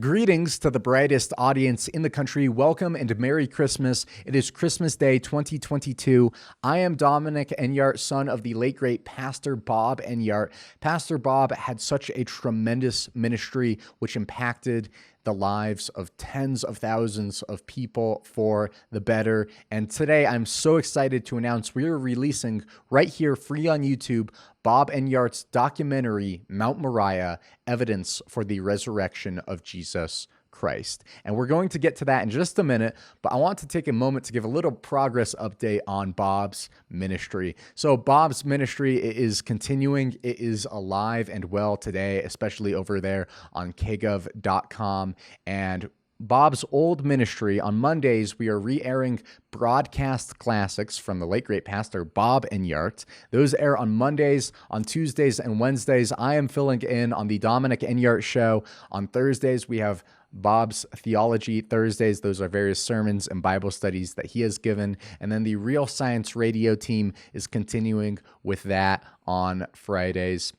Greetings to the brightest audience in the country. Welcome and Merry Christmas. It is Christmas Day 2022. I am Bob Enyart, son of the late great Pastor Bob Enyart. Pastor Bob had such a tremendous ministry which impacted the lives of tens of thousands of people for the better. And today I'm so excited to announce we are releasing right here free on YouTube Bob Enyart's documentary, Mount Moriah, Evidence for the Resurrection of Jesus Christ. And we're going to get to that in just a minute, but I want to take a moment to give a little progress update on Bob's ministry. So Bob's ministry is continuing. It is alive and well today, especially over there on kgov.com. And Bob's old ministry, on Mondays, we are re-airing broadcast classics from the late great Pastor Bob Enyart. Those air on Mondays. On Tuesdays and Wednesdays, I am filling in on the Dominic Enyart Show. On Thursdays, we have Bob's Theology Thursdays. Those are various sermons and Bible studies that he has given. And then the Real Science Radio team is continuing with that on Fridays.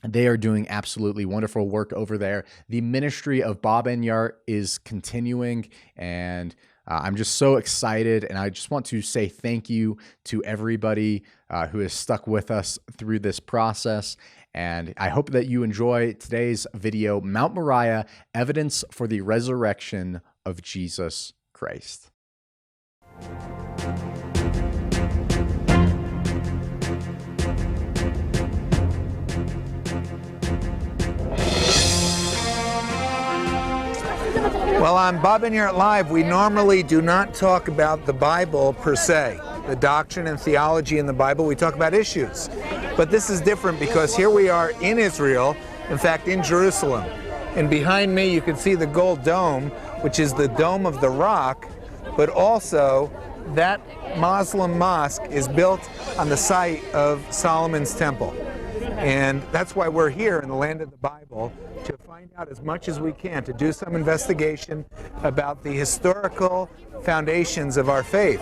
They are doing absolutely wonderful work over there. The ministry of Bob Enyart is continuing, and I'm just so excited. And I just want to say thank you to everybody who has stuck with us through this process. And I hope that you enjoy today's video, Mount Moriah, Evidence for the Resurrection of Jesus Christ. Well, on Bob Enyart Live, we normally do not talk about the Bible per se, the doctrine and theology in the Bible. We talk about issues. But this is different because here we are in Israel, in fact, in Jerusalem. And behind me, you can see the Gold Dome, which is the Dome of the Rock, but also that Muslim mosque is built on the site of Solomon's Temple. And that's why we're here in the land of the Bible, to find out as much as we can, to do some investigation about the historical foundations of our faith.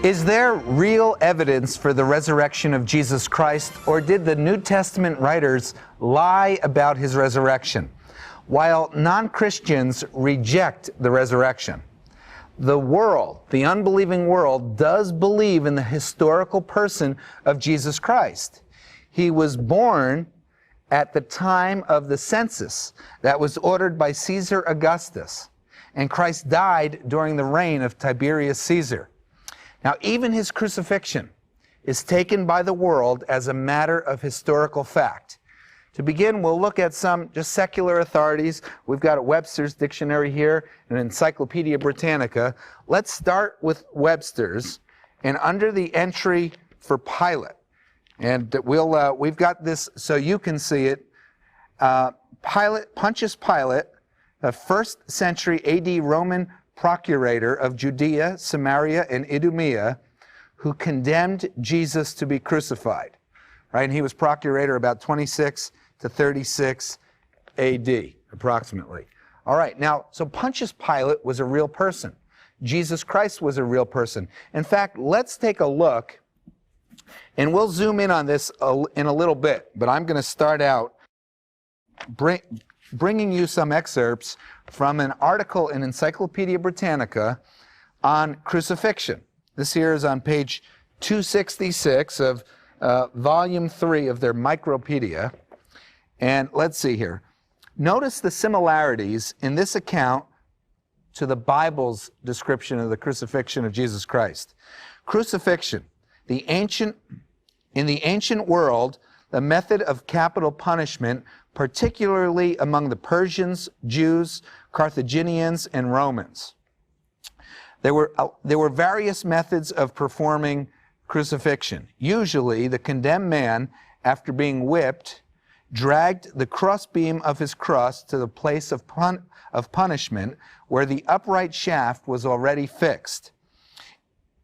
Is there real evidence for the resurrection of Jesus Christ, or did the New Testament writers lie about his resurrection, while non-Christians reject the resurrection? The world, the unbelieving world, does believe in the historical person of Jesus Christ. He was born at the time of the census that was ordered by Caesar Augustus, and Christ died during the reign of Tiberius Caesar. Now, even his crucifixion is taken by the world as a matter of historical fact. To begin, we'll look at some just secular authorities. We've got a Webster's dictionary here, an Encyclopedia Britannica. Let's start with Webster's, and under the entry for Pilate, and we've got this so you can see it. Pontius Pilate, a 1st century AD Roman procurator of Judea, Samaria, and Idumea, who condemned Jesus to be crucified. Right, and he was procurator about 26 to 36 AD, approximately. All right, now, so Pontius Pilate was a real person. Jesus Christ was a real person. In fact, let's take a look, and we'll zoom in on this in a little bit, but I'm going to start out bringing you some excerpts from an article in Encyclopedia Britannica on crucifixion. This here is on page 266 of volume 3 of their Micropedia. And let's see here. Notice the similarities in this account to the Bible's description of the crucifixion of Jesus Christ. Crucifixion. In the ancient world, the method of capital punishment, particularly among the Persians, Jews, Carthaginians, and Romans. There were various methods of performing crucifixion. Usually, the condemned man, after being whipped, dragged the crossbeam of his cross to the place of punishment where the upright shaft was already fixed.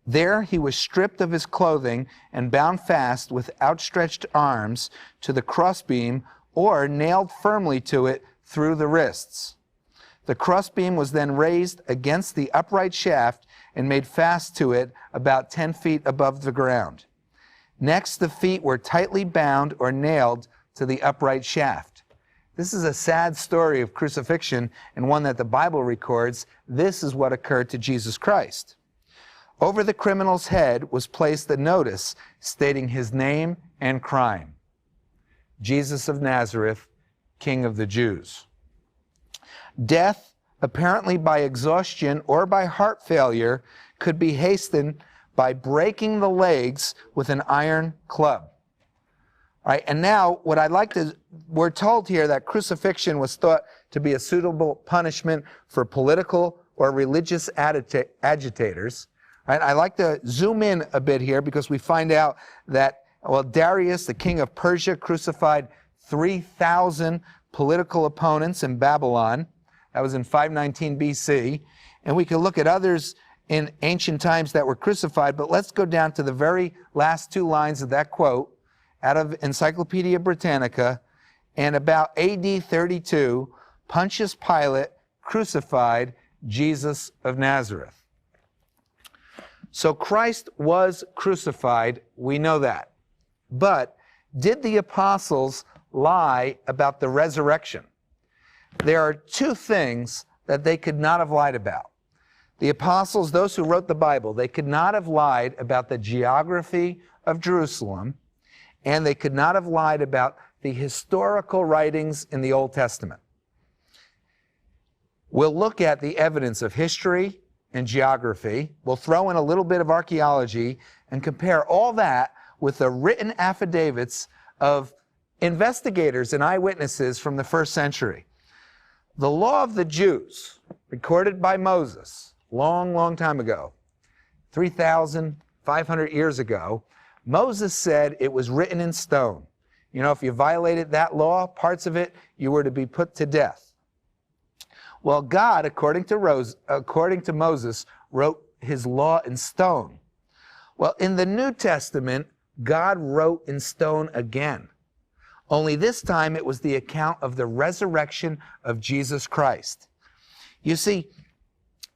There he was stripped of his clothing and bound fast with outstretched arms to the crossbeam or nailed firmly to it through the wrists. The crossbeam was then raised against the upright shaft and made fast to it about 10 feet above the ground. Next, the feet were tightly bound or nailed to the upright shaft. This is a sad story of crucifixion and one that the Bible records. This is what occurred to Jesus Christ. Over the criminal's head was placed a notice stating his name and crime: Jesus of Nazareth, King of the Jews. Death, apparently by exhaustion or by heart failure, could be hastened by breaking the legs with an iron club. All right, and now what I'd like to, we're told here that crucifixion was thought to be a suitable punishment for political or religious agitators. Right? I like to zoom in a bit here because we find out that, well, Darius, the king of Persia, crucified 3,000 political opponents in Babylon. That was in 519 BC. And we can look at others in ancient times that were crucified, but let's go down to the very last two lines of that quote out of Encyclopedia Britannica. And about AD 32, Pontius Pilate crucified Jesus of Nazareth. So Christ was crucified, we know that. But did the apostles lie about the resurrection? There are two things that they could not have lied about. The apostles, those who wrote the Bible, they could not have lied about the geography of Jerusalem, and they could not have lied about the historical writings in the Old Testament. We'll look at the evidence of history and geography. We'll throw in a little bit of archaeology and compare all that with the written affidavits of investigators and eyewitnesses from the first century. The law of the Jews, recorded by Moses, long time ago, 3,500 years ago, Moses said it was written in stone. You know, if you violated that law, parts of it, you were to be put to death. Well, God, according to Moses, wrote his law in stone. Well, in the New Testament, God wrote in stone again. Only this time it was the account of the resurrection of Jesus Christ. You see,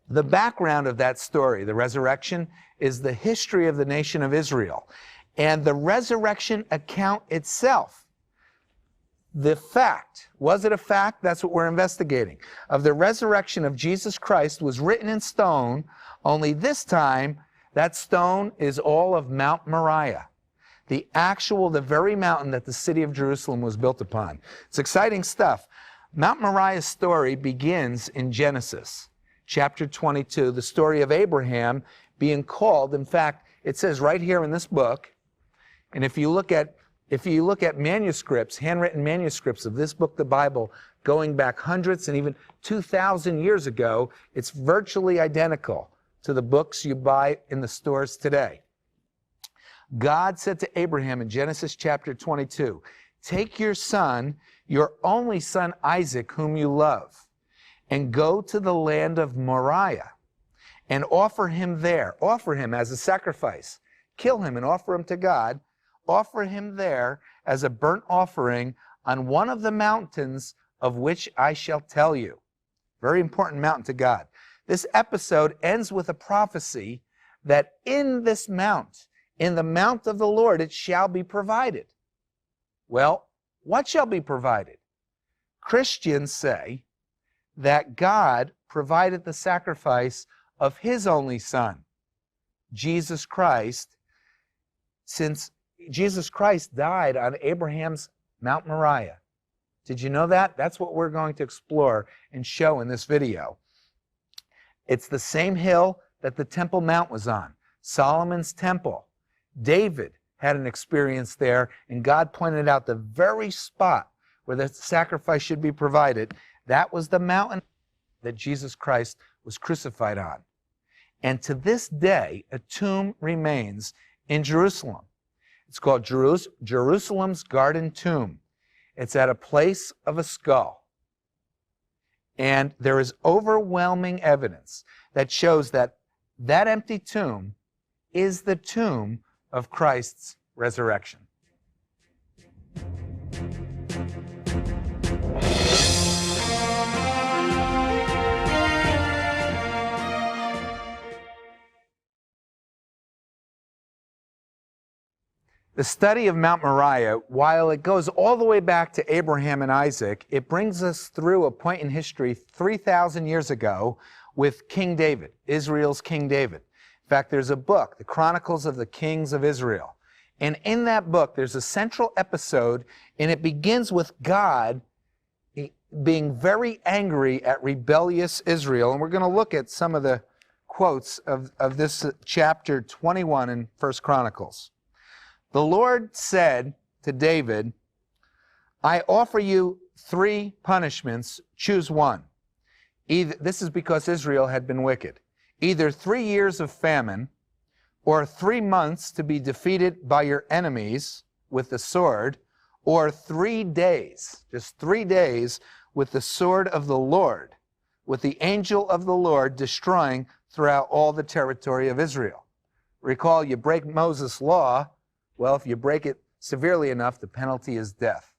the background of that story, the resurrection, is the history of the nation of Israel. And the resurrection account itself, the fact, was it a fact? That's what we're investigating. Of the resurrection of Jesus Christ was written in stone, only this time that stone is all of Mount Moriah. The very mountain that the city of Jerusalem was built upon. It's exciting stuff. Mount Moriah's story begins in Genesis chapter 22, the story of Abraham being called. In fact, it says right here in this book, and if you look at manuscripts, handwritten manuscripts of this book, the Bible, going back hundreds and even 2,000 years ago, it's virtually identical to the books you buy in the stores today. God said to Abraham in Genesis chapter 22, "Take your son, your only son Isaac, whom you love, and go to the land of Moriah and offer him there. Offer him as a sacrifice. Kill him and offer him to God. Offer him there as a burnt offering on one of the mountains of which I shall tell you." Very important mountain to God. This episode ends with a prophecy that in this mount, in the mount of the Lord, it shall be provided. Well, what shall be provided? Christians say that God provided the sacrifice of his only son, Jesus Christ, since Jesus Christ died on Abraham's Mount Moriah. Did you know that? That's what we're going to explore and show in this video. It's the same hill that the Temple Mount was on, Solomon's temple. David had an experience there, and God pointed out the very spot where the sacrifice should be provided. That was the mountain that Jesus Christ was crucified on. And to this day, a tomb remains in Jerusalem. It's called Jerusalem's Garden Tomb. It's at a place of a skull. And there is overwhelming evidence that shows that that empty tomb is the tomb of Christ's resurrection. The study of Mount Moriah, while it goes all the way back to Abraham and Isaac, it brings us through a point in history 3,000 years ago with King David, Israel's King David. In fact, there's a book, The Chronicles of the Kings of Israel. And in that book, there's a central episode, and it begins with God being very angry at rebellious Israel. And we're going to look at some of the quotes of this chapter 21 in 1 Chronicles. The Lord said to David, I offer you 3 punishments. Choose one. This is because Israel had been wicked. Either 3 years of famine, or 3 months to be defeated by your enemies with the sword, or 3 days, just 3 days, with the sword of the Lord, with the angel of the Lord destroying throughout all the territory of Israel. Recall, you break Moses' law, well, if you break it severely enough, the penalty is death.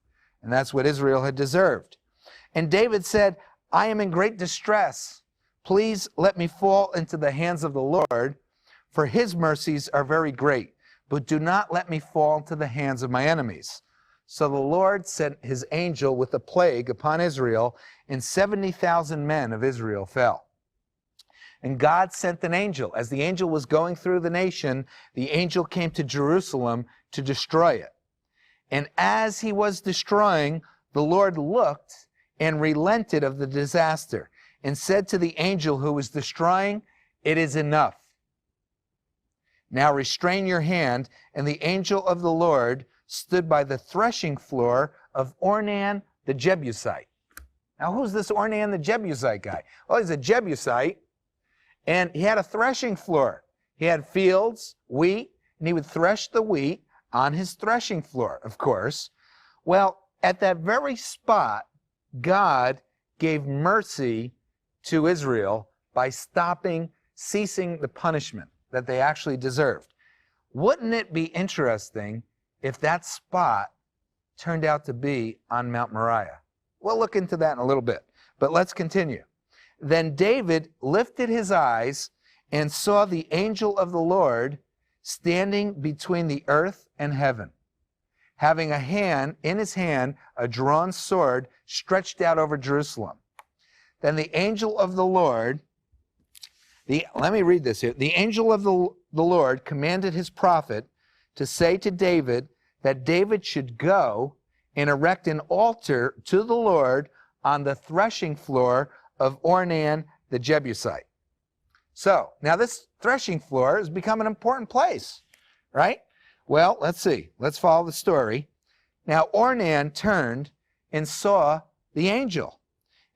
And that's what Israel had deserved. And David said, I am in great distress. Please let me fall into the hands of the Lord, for his mercies are very great. But do not let me fall into the hands of my enemies. So the Lord sent his angel with a plague upon Israel, and 70,000 men of Israel fell. And God sent an angel. As the angel was going through the nation, the angel came to Jerusalem to destroy it. And as he was destroying, the Lord looked and relented of the disaster, and said to the angel who was destroying, it is enough. Now restrain your hand. And the angel of the Lord stood by the threshing floor of Ornan the Jebusite. Now who's this Ornan the Jebusite guy? Oh, he's a Jebusite. And he had a threshing floor. He had fields, wheat, and he would thresh the wheat on his threshing floor, of course. Well, at that very spot, God gave mercy to Israel by ceasing the punishment that they actually deserved. Wouldn't it be interesting if that spot turned out to be on Mount Moriah? We'll look into that in a little bit, but let's continue. Then David lifted his eyes and saw the angel of the Lord standing between the earth and heaven, having in his hand a drawn sword stretched out over Jerusalem. Then the angel of the Lord, let me read this here. The angel of the Lord commanded his prophet to say to David that David should go and erect an altar to the Lord on the threshing floor of Ornan the Jebusite. So, now this threshing floor has become an important place, right? Well, let's see. Let's follow the story. Now, Ornan turned and saw the angel.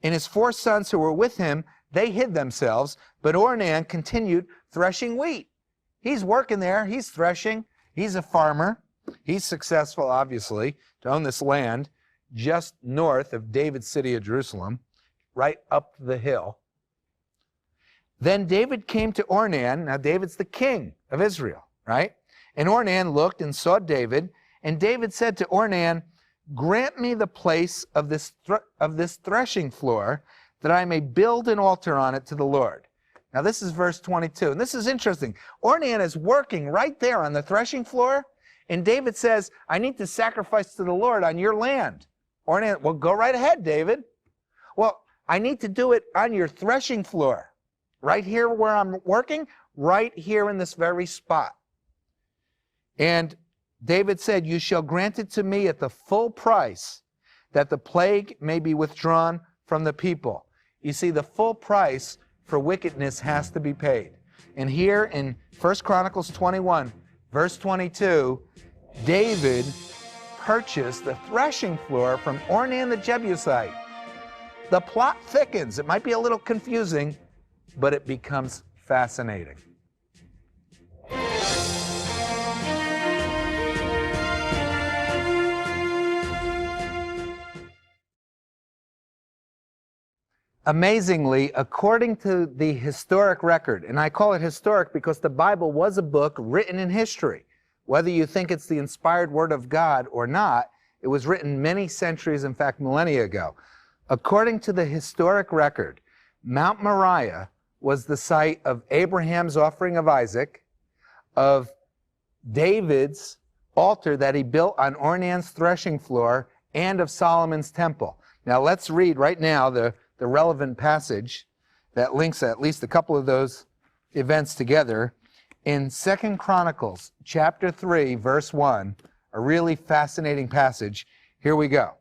And his 4 sons who were with him, they hid themselves, but Ornan continued threshing wheat. He's working there. He's threshing. He's a farmer. He's successful, obviously, to own this land just north of David's city of Jerusalem, right up the hill. Then David came to Ornan. Now, David's the king of Israel, right? And Ornan looked and saw David, and David said to Ornan, grant me the place of this threshing floor, that I may build an altar on it to the Lord. Now, this is verse 22, and this is interesting. Ornan is working right there on the threshing floor, and David says, I need to sacrifice to the Lord on your land. Ornan, well, go right ahead, David. Well, I need to do it on your threshing floor. Right here where I'm working, right here in this very spot. And David said, you shall grant it to me at the full price, that the plague may be withdrawn from the people. You see, the full price for wickedness has to be paid. And here in 1 Chronicles 21, verse 22, David purchased the threshing floor from Ornan the Jebusite. The plot thickens. It might be a little confusing, but it becomes fascinating. Amazingly, according to the historic record, and I call it historic because the Bible was a book written in history. Whether you think it's the inspired word of God or not, it was written many centuries, in fact, millennia ago. According to the historic record, Mount Moriah was the site of Abraham's offering of Isaac, of David's altar that he built on Ornan's threshing floor and of Solomon's temple. Now let's read right now the relevant passage that links at least a couple of those events together. In 2 Chronicles chapter 3, verse 1, a really fascinating passage. Here we go.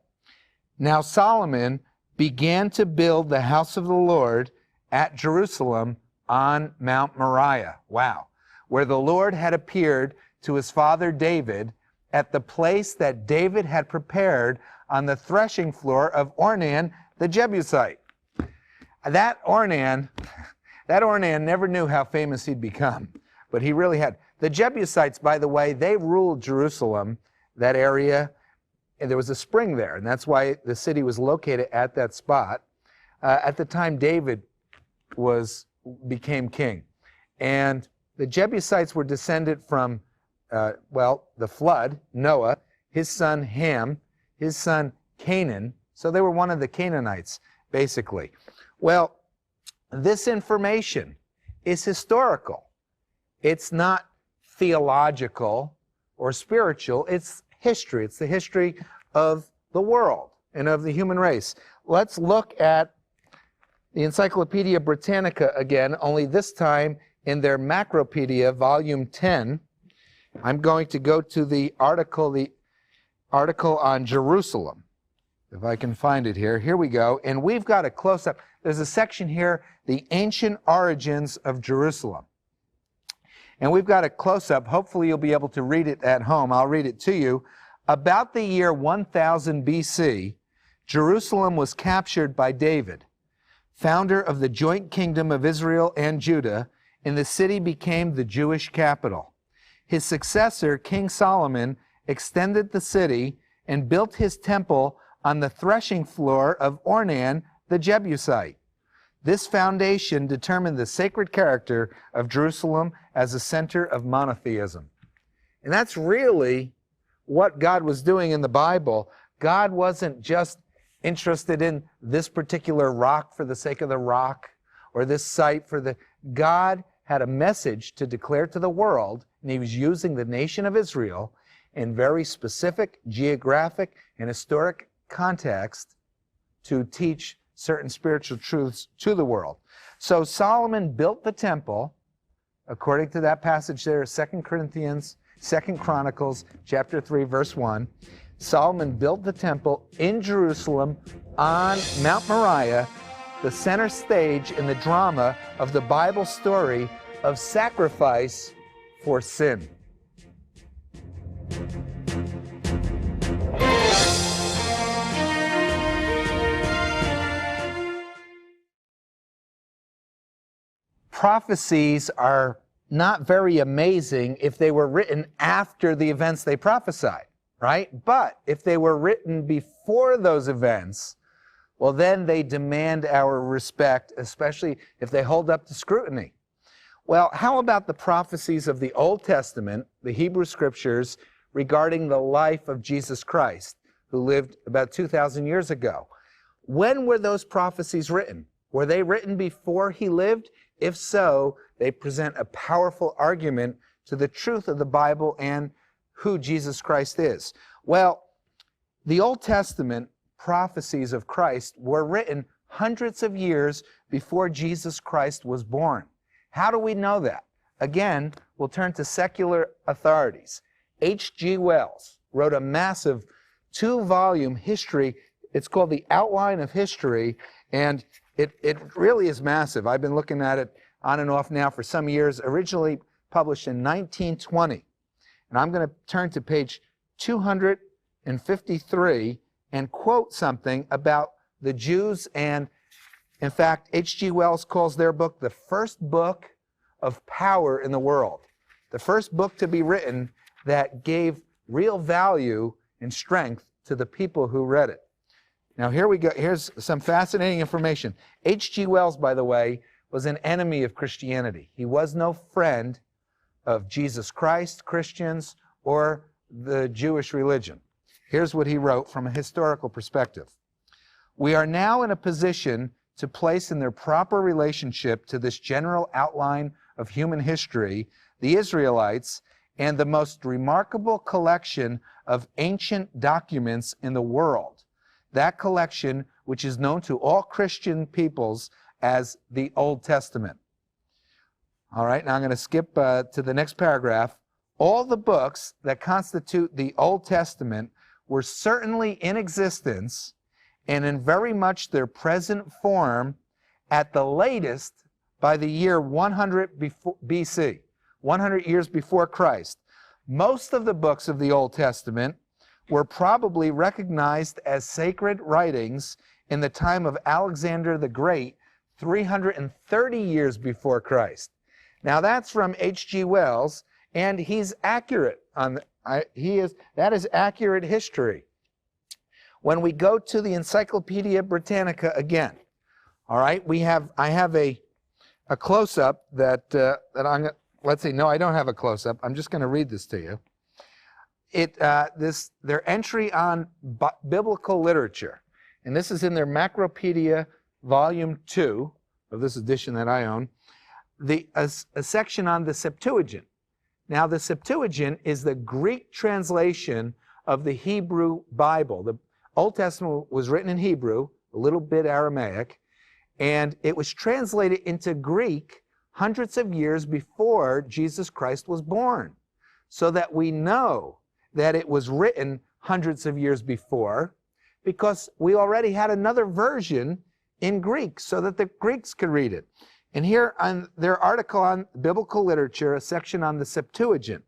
Now Solomon began to build the house of the Lord at Jerusalem on Mount Moriah. Wow. Where the Lord had appeared to his father David at the place that David had prepared on the threshing floor of Ornan the Jebusite. That Ornan never knew how famous he'd become, but he really had. The Jebusites, by the way, they ruled Jerusalem, that area, and there was a spring there, and that's why the city was located at that spot at the time David became king. And the Jebusites were descended from, the flood, Noah, his son Ham, his son Canaan. So they were one of the Canaanites, basically. Well, this information is historical. It's not theological or spiritual. It's history. It's the history of the world and of the human race. Let's look at the Encyclopedia Britannica again, only this time in their Macropedia, volume 10. I'm going to go to the article on Jerusalem, if I can find it here. Here we go. And we've got a close-up. There's a section here, the ancient origins of Jerusalem. And we've got a close-up. Hopefully you'll be able to read it at home. I'll read it to you. About the year 1000 BC, Jerusalem was captured by David, founder of the joint kingdom of Israel and Judah, and the city became the Jewish capital. His successor, King Solomon, extended the city and built his temple on the threshing floor of Ornan the Jebusite. This foundation determined the sacred character of Jerusalem as a center of monotheism. And that's really what God was doing in the Bible. God wasn't just interested in this particular rock for the sake of the rock, or this site for the... God had a message to declare to the world, and he was using the nation of Israel in very specific geographic and historic context to teach certain spiritual truths to the world. So Solomon built the temple, according to that passage there, 2 Chronicles chapter 3, verse 1. Solomon built the temple in Jerusalem on Mount Moriah, the center stage in the drama of the Bible story of sacrifice for sin. Prophecies are not very amazing if they were written after the events they prophesied, right? But if they were written before those events, well, then they demand our respect, especially if they hold up to scrutiny. Well, how about the prophecies of the Old Testament, the Hebrew Scriptures, regarding the life of Jesus Christ, who lived about 2,000 years ago? When were those prophecies written? Were they written before he lived? If so, they present a powerful argument to the truth of the Bible and who Jesus Christ is. Well, the Old Testament prophecies of Christ were written hundreds of years before Jesus Christ was born. How do we know that? Again, we'll turn to secular authorities. H.G. Wells wrote a massive 2-volume history. It's called The Outline of History, and it really is massive. I've been looking at it on and off now for some years, originally published in 1920. And I'm going to turn to page 253 and quote something about the Jews. And in fact, H.G. Wells calls their book the first book of power in the world. The first book to be written that gave real value and strength to the people who read it. Now here we go. Here's some fascinating information. H.G. Wells, by the way, was an enemy of Christianity. He was no friend of Jesus Christ, Christians, or the Jewish religion. Here's what he wrote from a historical perspective. We are now in a position to place in their proper relationship to this general outline of human history the Israelites and the most remarkable collection of ancient documents in the world. That collection, which is known to all Christian peoples as the Old Testament. All right, now I'm going to skip to the next paragraph. All the books that constitute the Old Testament were certainly in existence and in very much their present form at the latest by the year 100 BC, 100 years before Christ. Most of the books of the Old Testament were probably recognized as sacred writings in the time of Alexander the Great, 330 years before Christ. Now that's from H.G. Wells, and he's accurate on that is accurate history. When we go to the Encyclopedia Britannica again, all right, I have a close-up that let's see, no, I don't have a close-up. I'm just going to read this to you. Their entry on biblical literature, and this is in their Macropedia Volume 2 of this edition that I own, a section on the Septuagint. Now, the Septuagint is the Greek translation of the Hebrew Bible. The Old Testament was written in Hebrew, a little bit Aramaic, and it was translated into Greek hundreds of years before Jesus Christ was born, so that we know that it was written hundreds of years before, because we already had another version in Greek so that the Greeks could read it. And here on their article on biblical literature, a section on the Septuagint,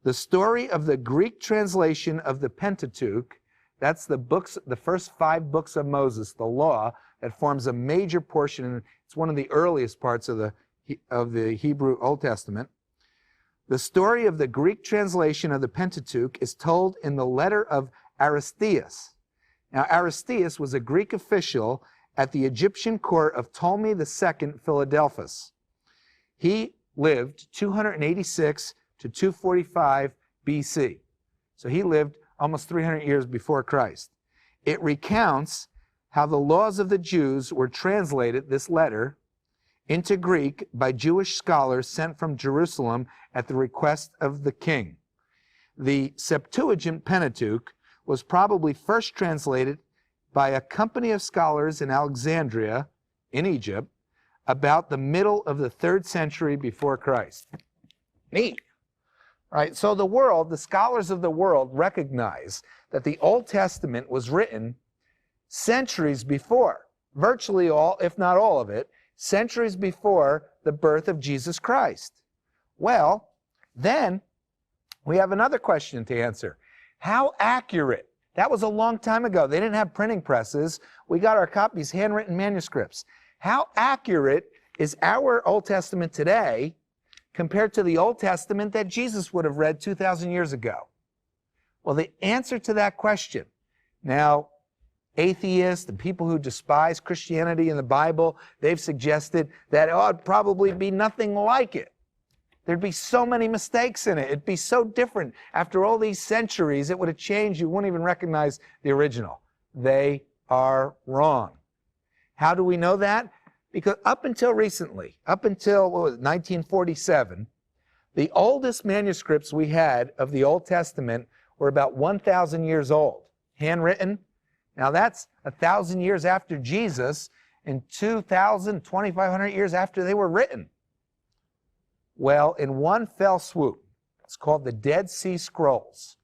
the story of the Greek translation of the Pentateuch, that's the first 5 books of Moses, the law, that forms a major portion, and it's one of the earliest parts of the Hebrew Old Testament. The story of the Greek translation of the Pentateuch is told in the letter of Aristeas. Now, Aristeas was a Greek official at the Egyptian court of Ptolemy II Philadelphus. He lived 286 to 245 BC. So he lived almost 300 years before Christ. It recounts how the laws of the Jews were translated, this letter, into Greek by Jewish scholars sent from Jerusalem at the request of the king. The Septuagint Pentateuch was probably first translated by a company of scholars in Alexandria, in Egypt, about the middle of the 3rd century before Christ. Neat. Right? So the scholars of the world recognize that the Old Testament was written centuries before, virtually all, if not all of it, centuries before the birth of Jesus Christ. Well, then we have another question to answer. How accurate? That was a long time ago. They didn't have printing presses. We got our copies, handwritten manuscripts. How accurate is our Old Testament today compared to the Old Testament that Jesus would have read 2,000 years ago? Well, the answer to that question, now, atheists and people who despise Christianity and the Bible, they've suggested that it'd probably be nothing like it. There'd be so many mistakes in it. It'd be so different. After all these centuries, it would have changed. You wouldn't even recognize the original. They are wrong. How do we know that? Because up until recently, up until 1947, the oldest manuscripts we had of the Old Testament were about 1,000 years old, handwritten. Now that's 1,000 years after Jesus and 2,000, 2,500 years after they were written. Well, in one fell swoop, it's called the Dead Sea Scrolls,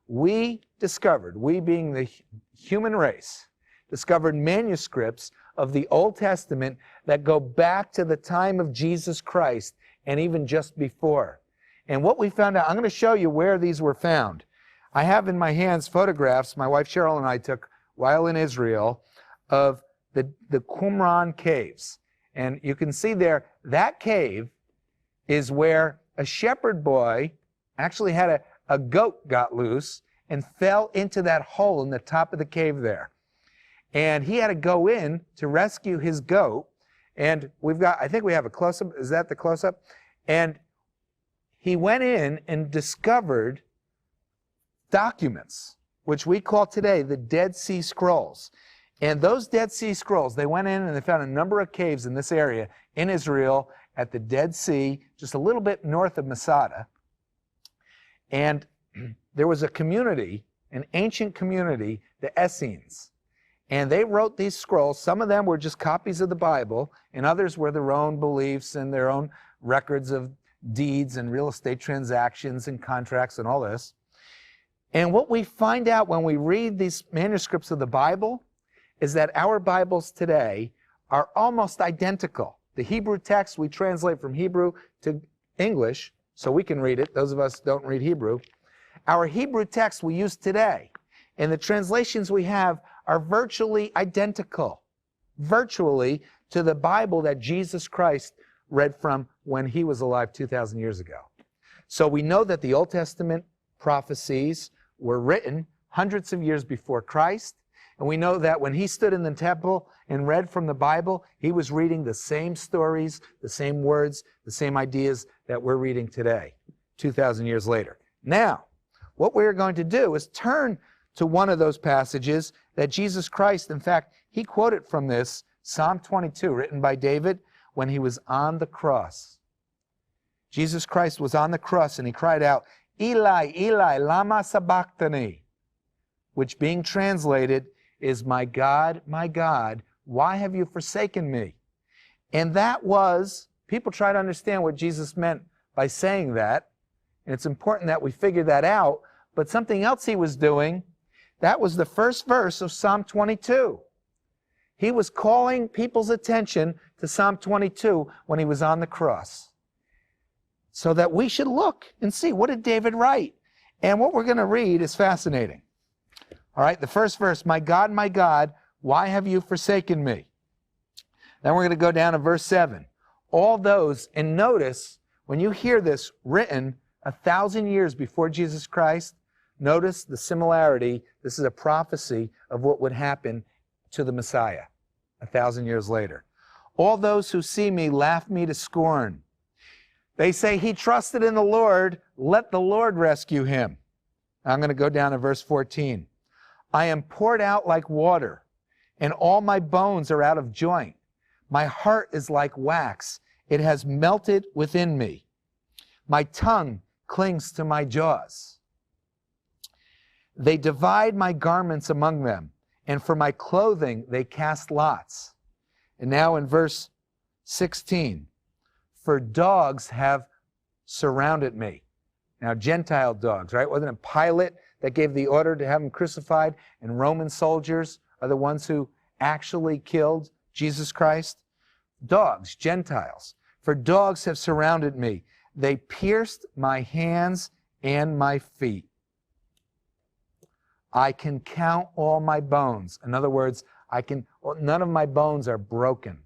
we being the human race, discovered manuscripts of the Old Testament that go back to the time of Jesus Christ and even just before. And what we found out, I'm going to show you where these were found. I have in my hands photographs my wife Cheryl and I took while in Israel of the Qumran caves. And you can see there, that cave is where a shepherd boy actually had a goat got loose and fell into that hole in the top of the cave there. And he had to go in to rescue his goat. And I think we have a close-up. Is that the close-up? And he went in and discovered documents, which we call today the Dead Sea Scrolls. And those Dead Sea Scrolls, they went in and they found a number of caves in this area in Israel at the Dead Sea, just a little bit north of Masada. And there was a community, an ancient community, the Essenes. And they wrote these scrolls. Some of them were just copies of the Bible, and others were their own beliefs and their own records of deeds and real estate transactions and contracts and all this. And what we find out when we read these manuscripts of the Bible is that our Bibles today are almost identical. The Hebrew text we translate from Hebrew to English so we can read it. Those of us who don't read Hebrew. Our Hebrew text we use today and the translations we have are virtually identical, virtually, to the Bible that Jesus Christ read from when he was alive 2,000 years ago. So we know that the Old Testament prophecies were written hundreds of years before Christ, and we know that when he stood in the temple and read from the Bible, he was reading the same stories, the same words, the same ideas that we're reading today, 2,000 years later. Now, what we're going to do is turn to one of those passages that Jesus Christ, in fact, he quoted from this, Psalm 22, written by David when he was on the cross. Jesus Christ was on the cross and he cried out, Eli, Eli, lama sabachthani, which being translated is, my God, why have you forsaken me? And that was, people try to understand what Jesus meant by saying that, and it's important that we figure that out, but something else he was doing, that was the first verse of Psalm 22. He was calling people's attention to Psalm 22 when he was on the cross, so that we should look and see, what did David write? And what we're going to read is fascinating. All right, the first verse, my God, why have you forsaken me? Then we're going to go down to verse 7. All those, and notice, when you hear this written 1,000 years before Jesus Christ, notice the similarity. This is a prophecy of what would happen to the Messiah 1,000 years later. All those who see me laugh me to scorn. They say, he trusted in the Lord, let the Lord rescue him. I'm going to go down to verse 14. I am poured out like water, and all my bones are out of joint. My heart is like wax. It has melted within me. My tongue clings to my jaws. They divide my garments among them, and for my clothing they cast lots. And now in verse 16, for dogs have surrounded me. Now, Gentile dogs, right? Wasn't it Pilate that gave the order to have him crucified, and Roman soldiers are the ones who actually killed Jesus Christ? Dogs, Gentiles. For dogs have surrounded me. They pierced my hands and my feet. I can count all my bones. In other words, none of my bones are broken.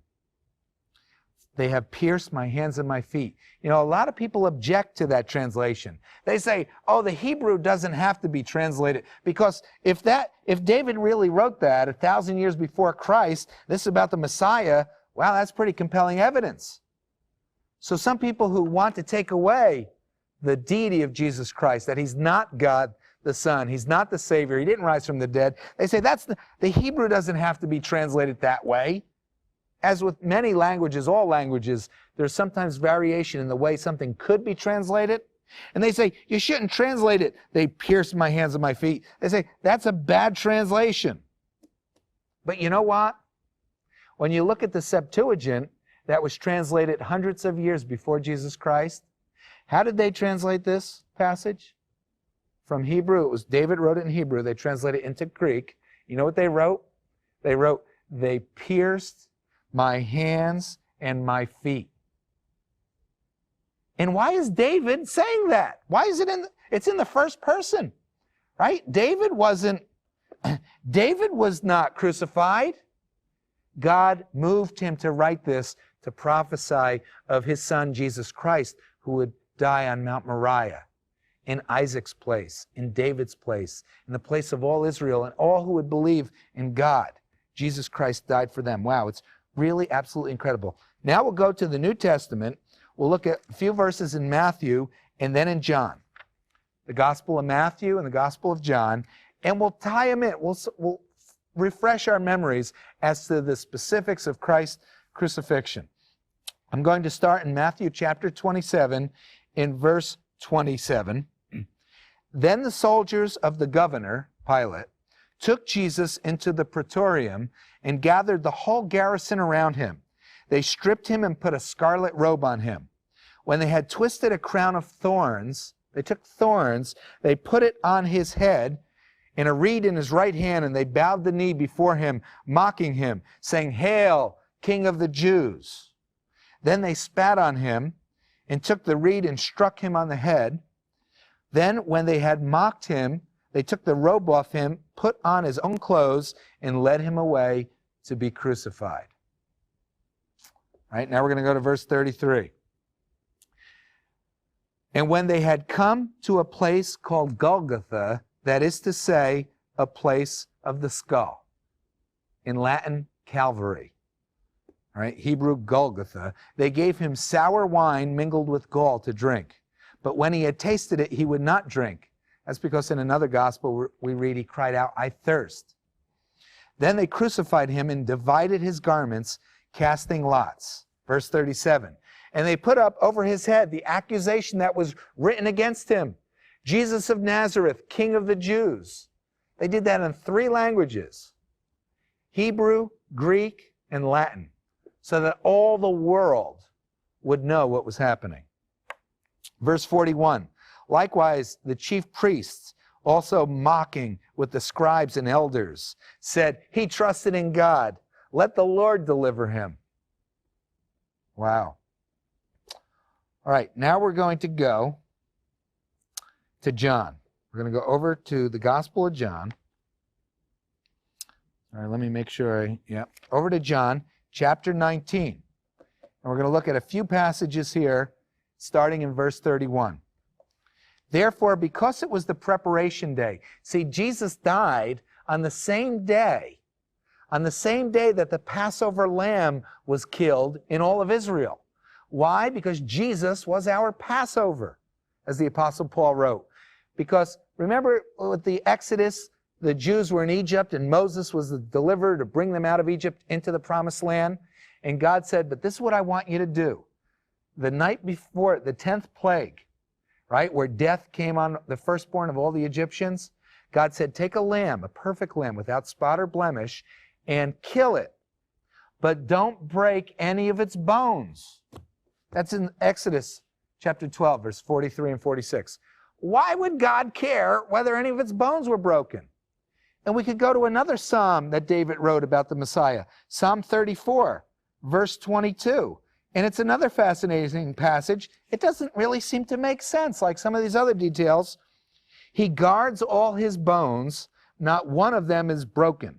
They have pierced my hands and my feet. You know, a lot of people object to that translation. They say, oh, the Hebrew doesn't have to be translated, because if David really wrote that 1,000 years before Christ, this is about the Messiah, wow, that's pretty compelling evidence. So some people who want to take away the deity of Jesus Christ, that he's not God the Son, he's not the Savior, he didn't rise from the dead, they say the Hebrew doesn't have to be translated that way. As with many languages, all languages, there's sometimes variation in the way something could be translated. And they say, you shouldn't translate it. They pierced my hands and my feet. They say, that's a bad translation. But you know what? When you look at the Septuagint that was translated hundreds of years before Jesus Christ, how did they translate this passage? From Hebrew. It was David wrote it in Hebrew. They translated it into Greek. You know what they wrote? They wrote, they pierced my hands and my feet. And why is David saying that? Why is it's in the first person, right? David was not crucified. God moved him to write this to prophesy of his son, Jesus Christ, who would die on Mount Moriah, in Isaac's place, in David's place, in the place of all Israel and all who would believe in God. Jesus Christ died for them. Wow, it's really absolutely incredible. Now we'll go to the New Testament. We'll look at a few verses in Matthew and then in John. The Gospel of Matthew and the Gospel of John. And we'll tie them in. We'll refresh our memories as to the specifics of Christ's crucifixion. I'm going to start in Matthew chapter 27 in verse 27. Then the soldiers of the governor, Pilate, took Jesus into the praetorium and gathered the whole garrison around him. They stripped him and put a scarlet robe on him. When they had twisted a crown of thorns, they took thorns, they put it on his head, and a reed in his right hand, and they bowed the knee before him, mocking him, saying, "Hail, King of the Jews!" Then they spat on him and took the reed and struck him on the head. Then when they had mocked him, they took the robe off him, put on his own clothes, and led him away to be crucified. All right, now we're going to go to verse 33. And when they had come to a place called Golgotha, that is to say, a place of the skull, in Latin, Calvary, all right, Hebrew, Golgotha, they gave him sour wine mingled with gall to drink. But when he had tasted it, he would not drink. That's because in another gospel we read he cried out, "I thirst." Then they crucified him and divided his garments, casting lots. Verse 37. And they put up over his head the accusation that was written against him, "Jesus of Nazareth, King of the Jews." They did that in 3 languages, Hebrew, Greek, and Latin, so that all the world would know what was happening. Verse 41. Likewise, the chief priests, also mocking with the scribes and elders, said, "He trusted in God. Let the Lord deliver him." Wow. All right, now we're going to go to John. We're going to go over to the Gospel of John. All right, let me make sure over to John, chapter 19. And we're going to look at a few passages here, starting in verse 31. Therefore, because it was the preparation day, see, Jesus died on the same day that the Passover lamb was killed in all of Israel. Why? Because Jesus was our Passover, as the Apostle Paul wrote. Because remember with the Exodus, the Jews were in Egypt and Moses was the deliverer to bring them out of Egypt into the promised land. And God said, "But this is what I want you to do." The night before the 10th plague, right, where death came on the firstborn of all the Egyptians, God said, "Take a lamb, a perfect lamb without spot or blemish, and kill it. But don't break any of its bones." That's in Exodus chapter 12, verse 43 and 46. Why would God care whether any of its bones were broken? And we could go to another psalm that David wrote about the Messiah, Psalm 34, verse 22. And it's another fascinating passage. It doesn't really seem to make sense like some of these other details. He guards all his bones, not one of them is broken.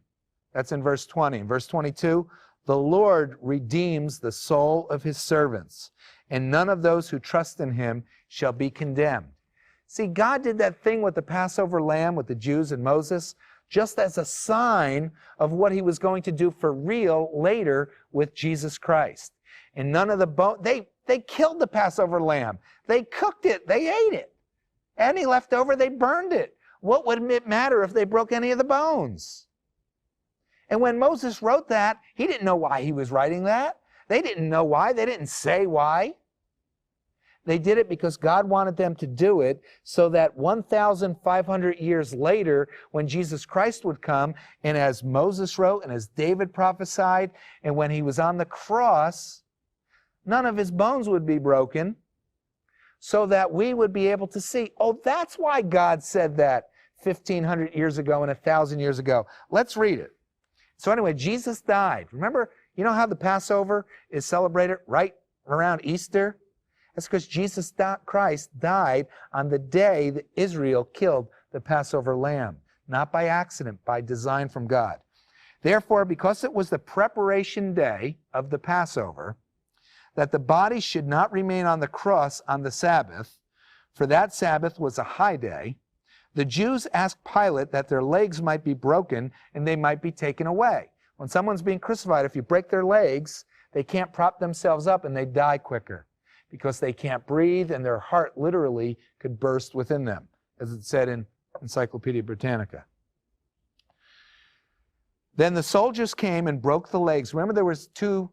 That's in verse 20. In verse 22, the Lord redeems the soul of his servants, and none of those who trust in him shall be condemned. See, God did that thing with the Passover lamb with the Jews and Moses just as a sign of what he was going to do for real later with Jesus Christ. And none of the bone, they killed the Passover lamb. They cooked it. They ate it. Any left over, they burned it. What would it matter if they broke any of the bones? And when Moses wrote that, he didn't know why he was writing that. They didn't know why. They didn't say why. They did it because God wanted them to do it so that 1,500 years later, when Jesus Christ would come, and as Moses wrote and as David prophesied, and when he was on the cross, none of his bones would be broken, so that we would be able to see, oh, that's why God said that 1,500 years ago and 1,000 years ago. Let's read it. So anyway, Jesus died. Remember, you know how the Passover is celebrated right around Easter? That's because Jesus Christ died on the day that Israel killed the Passover lamb. Not by accident, by design from God. Therefore, because it was the preparation day of the Passover, that the body should not remain on the cross on the Sabbath, for that Sabbath was a high day, the Jews asked Pilate that their legs might be broken and they might be taken away. When someone's being crucified, if you break their legs, they can't prop themselves up and they die quicker because they can't breathe and their heart literally could burst within them, as it said in Encyclopedia Britannica. Then the soldiers came and broke the legs. Remember there was two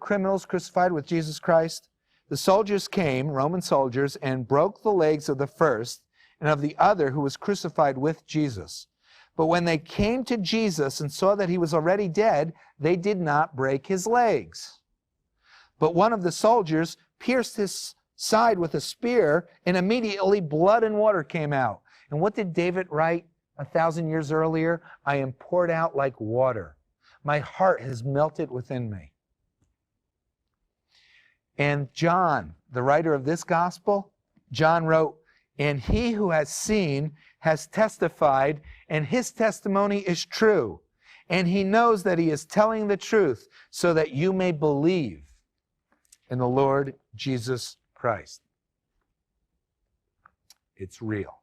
criminals crucified with Jesus Christ? The soldiers came, Roman soldiers, and broke the legs of the first and of the other who was crucified with Jesus. But when they came to Jesus and saw that he was already dead, they did not break his legs. But one of the soldiers pierced his side with a spear, and immediately blood and water came out. And what did David write 1,000 years earlier? I am poured out like water. My heart has melted within me. And John, the writer of this gospel, John wrote, and he who has seen has testified, and his testimony is true. And he knows that he is telling the truth, so that you may believe in the Lord Jesus Christ. It's real.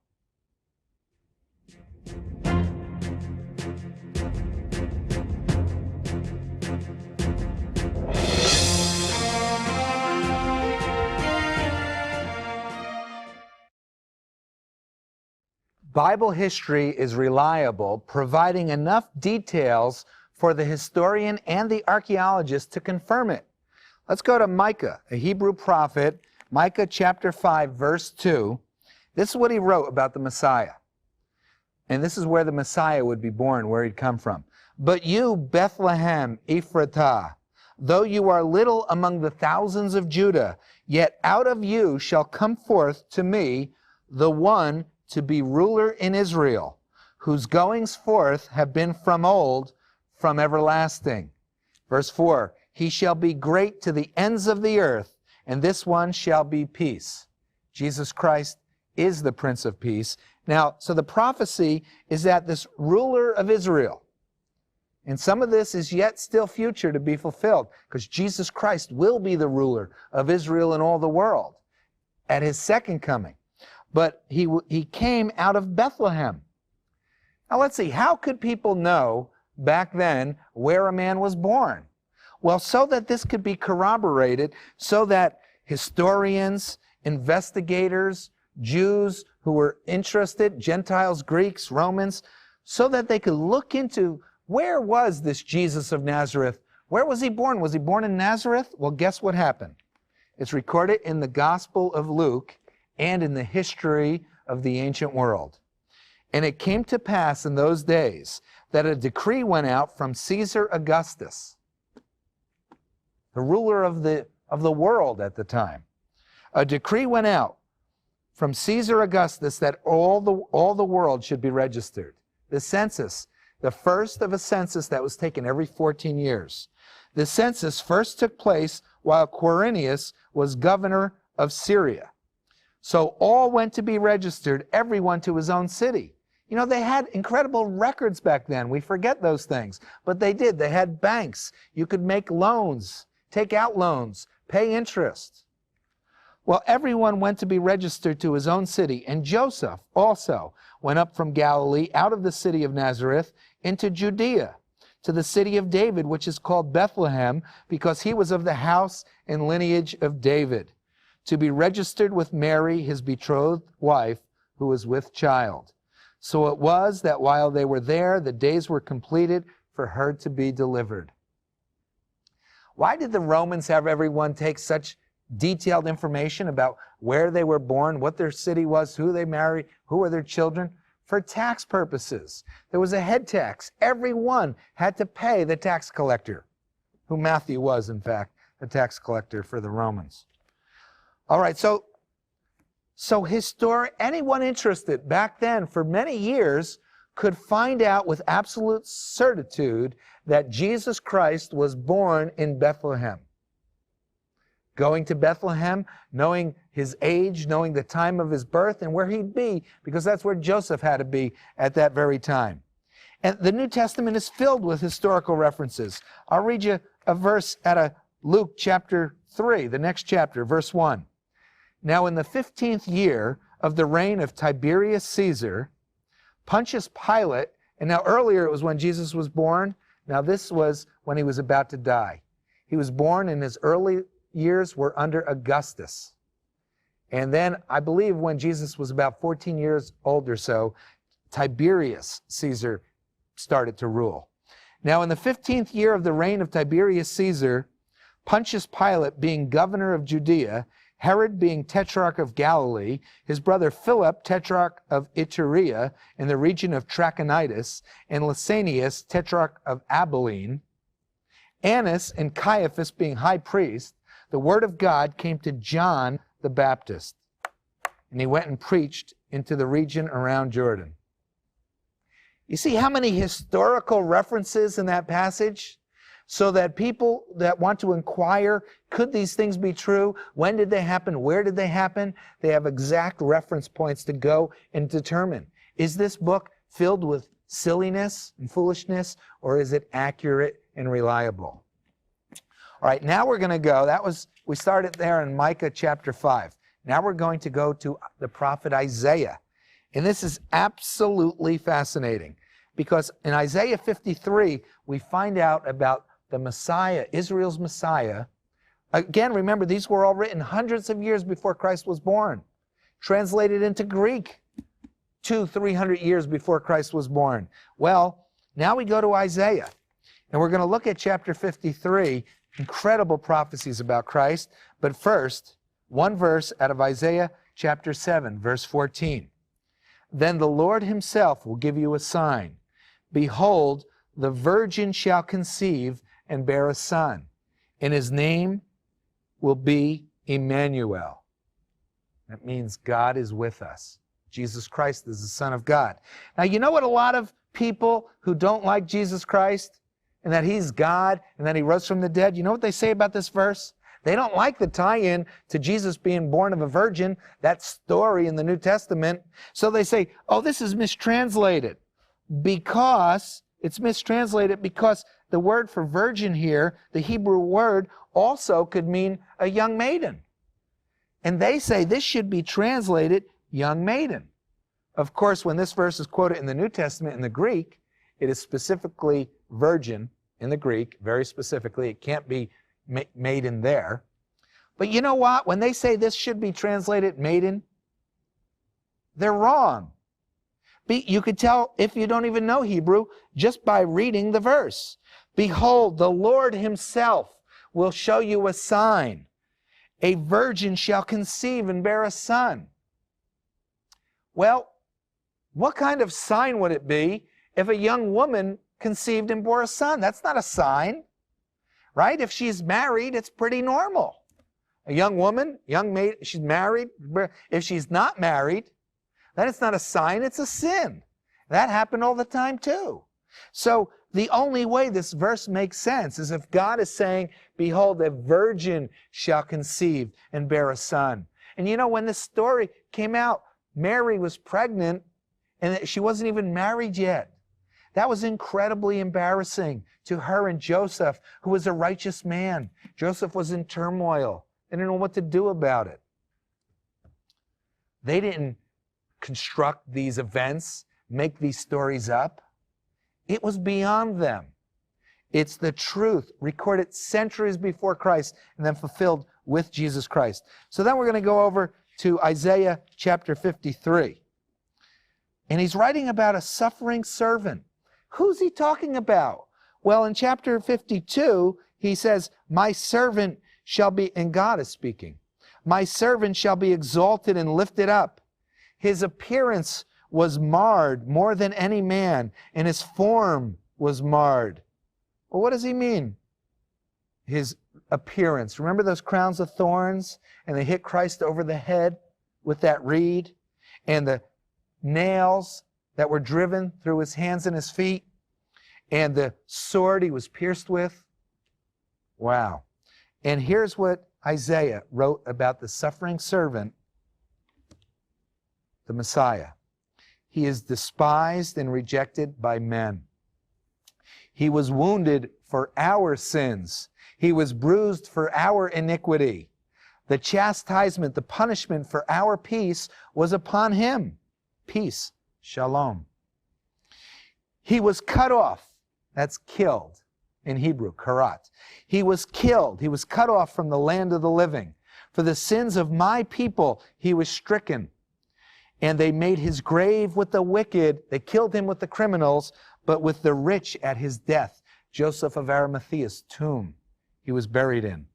Bible history is reliable, providing enough details for the historian and the archaeologist to confirm it. Let's go to Micah, a Hebrew prophet, Micah chapter 5, verse 2. This is what he wrote about the Messiah. And this is where the Messiah would be born, where he'd come from. But you, Bethlehem Ephratah, though you are little among the thousands of Judah, yet out of you shall come forth to me the one to be ruler in Israel, whose goings forth have been from old, from everlasting. Verse 4, he shall be great to the ends of the earth, and this one shall be peace. Jesus Christ is the Prince of Peace. Now, so the prophecy is that this ruler of Israel, and some of this is yet still future to be fulfilled, because Jesus Christ will be the ruler of Israel and all the world at his second coming. But he came out of Bethlehem. Now let's see, how could people know back then where a man was born? Well, so that this could be corroborated, so that historians, investigators, Jews who were interested, Gentiles, Greeks, Romans, so that they could look into where was this Jesus of Nazareth? Where was he born? Was he born in Nazareth? Well, guess what happened? It's recorded in the Gospel of Luke and in the history of the ancient world. And it came to pass in those days that a decree went out from Caesar Augustus, the ruler of the world at the time. A decree went out from Caesar Augustus that all the world should be registered. The census, the first of a census that was taken every 14 years. The census first took place while Quirinius was governor of Syria. So all went to be registered, everyone to his own city. You know, they had incredible records back then. We forget those things. But they did. They had banks. You could make loans, take out loans, pay interest. Well, everyone went to be registered to his own city. And Joseph also went up from Galilee out of the city of Nazareth into Judea, to the city of David, which is called Bethlehem, because he was of the house and lineage of David, to be registered with Mary, his betrothed wife, who was with child. So it was that while they were there, the days were completed for her to be delivered. Why did the Romans have everyone take such detailed information about where they were born, what their city was, who they married, who were their children? For tax purposes. There was a head tax. Everyone had to pay the tax collector, who Matthew was, in fact, the tax collector for the Romans. All right, so anyone interested back then for many years could find out with absolute certitude that Jesus Christ was born in Bethlehem. Going to Bethlehem, knowing his age, knowing the time of his birth and where he'd be, because that's where Joseph had to be at that very time. And the New Testament is filled with historical references. I'll read you a verse out of Luke chapter 3, the next chapter, verse 1. Now in the 15th year of the reign of Tiberius Caesar, Pontius Pilate, and now earlier it was when Jesus was born, now this was when he was about to die. He was born in his early years were under Augustus. And then I believe when Jesus was about 14 years old or so, Tiberius Caesar started to rule. Now in the 15th year of the reign of Tiberius Caesar, Pontius Pilate, being governor of Judea, Herod being tetrarch of Galilee, his brother Philip, tetrarch of Iturea in the region of Trachonitis, and Lysanias, tetrarch of Abilene, Annas and Caiaphas being high priests, the word of God came to John the Baptist, and he went and preached into the region around Jordan. You see how many historical references in that passage? So that people that want to inquire, could these things be true? When did they happen? Where did they happen? They have exact reference points to go and determine. Is this book filled with silliness and foolishness, or is it accurate and reliable? All right, now we're going to go. We started there in Micah chapter 5. Now we're going to go to the prophet Isaiah. And this is absolutely fascinating because in Isaiah 53, we find out about the Messiah, Israel's Messiah. Again, remember, these were all written hundreds of years before Christ was born, translated into Greek 200-300 years before Christ was born. Well, now we go to Isaiah, and we're going to look at chapter 53, incredible prophecies about Christ. But first, one verse out of Isaiah chapter 7, verse 14. Then the Lord himself will give you a sign. Behold, the virgin shall conceive and bear a son, and his name will be Emmanuel. That means God is with us. Jesus Christ is the Son of God. Now, you know what a lot of people who don't like Jesus Christ, and that he's God, and that he rose from the dead, you know what they say about this verse? They don't like the tie-in to Jesus being born of a virgin, that story in the New Testament. So they say, oh, this is mistranslated. It's mistranslated because the word for virgin here, the Hebrew word, also could mean a young maiden. And they say this should be translated young maiden. Of course, when this verse is quoted in the New Testament in the Greek, it is specifically virgin in the Greek, very specifically. It can't be maiden there. But you know what? When they say this should be translated maiden, they're wrong. You could tell if you don't even know Hebrew just by reading the verse. Behold, the Lord himself will show you a sign. A virgin shall conceive and bear a son. Well, what kind of sign would it be if a young woman conceived and bore a son? That's not a sign, right? If she's married, it's pretty normal. A young woman, young maid, she's married. If she's not married, then it's not a sign, it's a sin. That happened all the time too. So the only way this verse makes sense is if God is saying, behold, a virgin shall conceive and bear a son. And you know, when this story came out, Mary was pregnant and she wasn't even married yet. That was incredibly embarrassing to her and Joseph, who was a righteous man. Joseph was in turmoil. They didn't know what to do about it. They didn't construct these events, make these stories up. It was beyond them. It's the truth recorded centuries before Christ and then fulfilled with Jesus Christ. So then we're going to go over to Isaiah chapter 53. And he's writing about a suffering servant. Who's he talking about? Well, in chapter 52, he says, my servant shall be, and God is speaking, my servant shall be exalted and lifted up. His appearance was marred more than any man, and his form was marred. Well, what does he mean? His appearance. Remember those crowns of thorns? And they hit Christ over the head with that reed? And the nails that were driven through his hands and his feet? And the sword he was pierced with? Wow. And here's what Isaiah wrote about the suffering servant, the Messiah. He is despised and rejected by men. He was wounded for our sins. He was bruised for our iniquity. The chastisement, the punishment for our peace was upon him. Peace, shalom. He was cut off. That's killed in Hebrew, karat. He was killed. He was cut off from the land of the living. For the sins of my people, he was stricken. And they made his grave with the wicked. They killed him with the criminals, but with the rich at his death. Joseph of Arimathea's tomb he was buried in.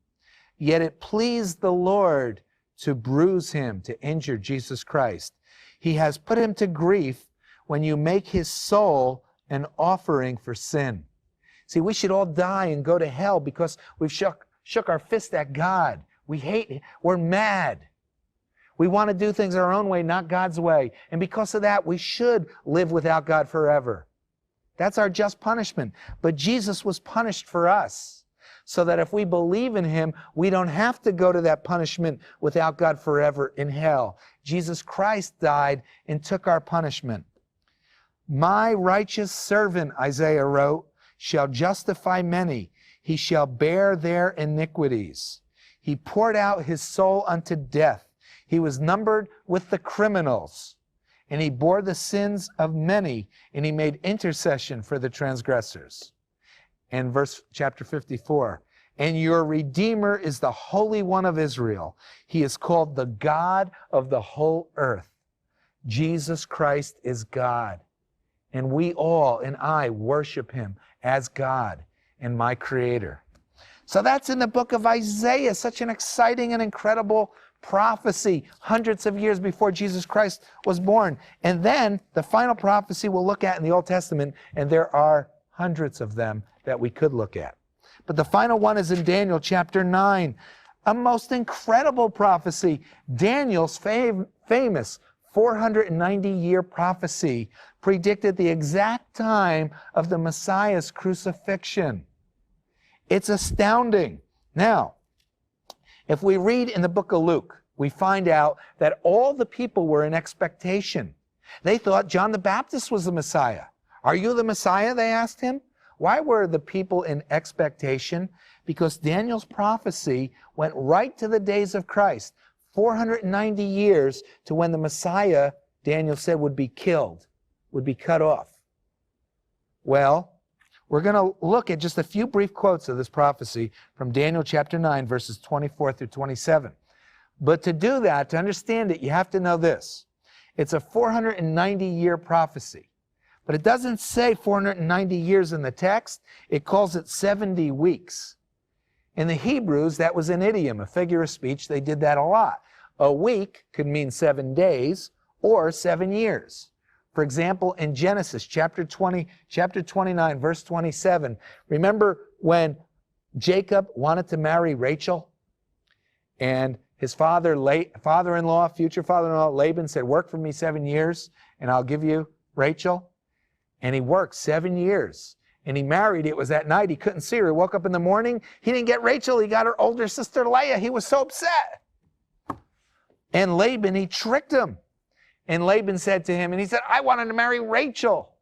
Yet it pleased the Lord to bruise him, to injure Jesus Christ. He has put him to grief when you make his soul an offering for sin. See, we should all die and go to hell because we've shook our fist at God. We hate it. We're mad. We want to do things our own way, not God's way. And because of that, we should live without God forever. That's our just punishment. But Jesus was punished for us, so that if we believe in him, we don't have to go to that punishment without God forever in hell. Jesus Christ died and took our punishment. My righteous servant, Isaiah wrote, shall justify many. He shall bear their iniquities. He poured out his soul unto death. He was numbered with the criminals. And he bore the sins of many, and he made intercession for the transgressors. And chapter 54, and your Redeemer is the Holy One of Israel. He is called the God of the whole earth. Jesus Christ is God. And we all, and I, worship him as God and my Creator. So that's in the book of Isaiah, such an exciting and incredible prophecy, hundreds of years before Jesus Christ was born. And then the final prophecy we'll look at in the Old Testament, and there are hundreds of them that we could look at. But the final one is in Daniel chapter 9, a most incredible prophecy. Daniel's famous 490-year prophecy predicted the exact time of the Messiah's crucifixion. It's astounding. Now, if we read in the book of Luke, we find out that all the people were in expectation. They thought John the Baptist was the Messiah. Are you the Messiah? They asked him. Why were the people in expectation? Because Daniel's prophecy went right to the days of Christ, 490 years to when the Messiah, Daniel said, would be killed, would be cut off. Well, we're going to look at just a few brief quotes of this prophecy from Daniel chapter 9, verses 24 through 27. But to do that, to understand it, you have to know this. It's a 490-year prophecy. But it doesn't say 490 years in the text. It calls it 70 weeks. In the Hebrews, that was an idiom, a figure of speech. They did that a lot. A week could mean 7 days or 7 years. For example, in Genesis chapter 29, verse 27, remember when Jacob wanted to marry Rachel? And his father-in-law, future father-in-law, Laban said, work for me 7 years and I'll give you Rachel. And he worked 7 years. And he married. It was that night. He couldn't see her. He woke up in the morning. He didn't get Rachel. He got her older sister Leah. He was so upset. And Laban, he tricked him. And Laban said to him, and he said, I wanted to marry Rachel.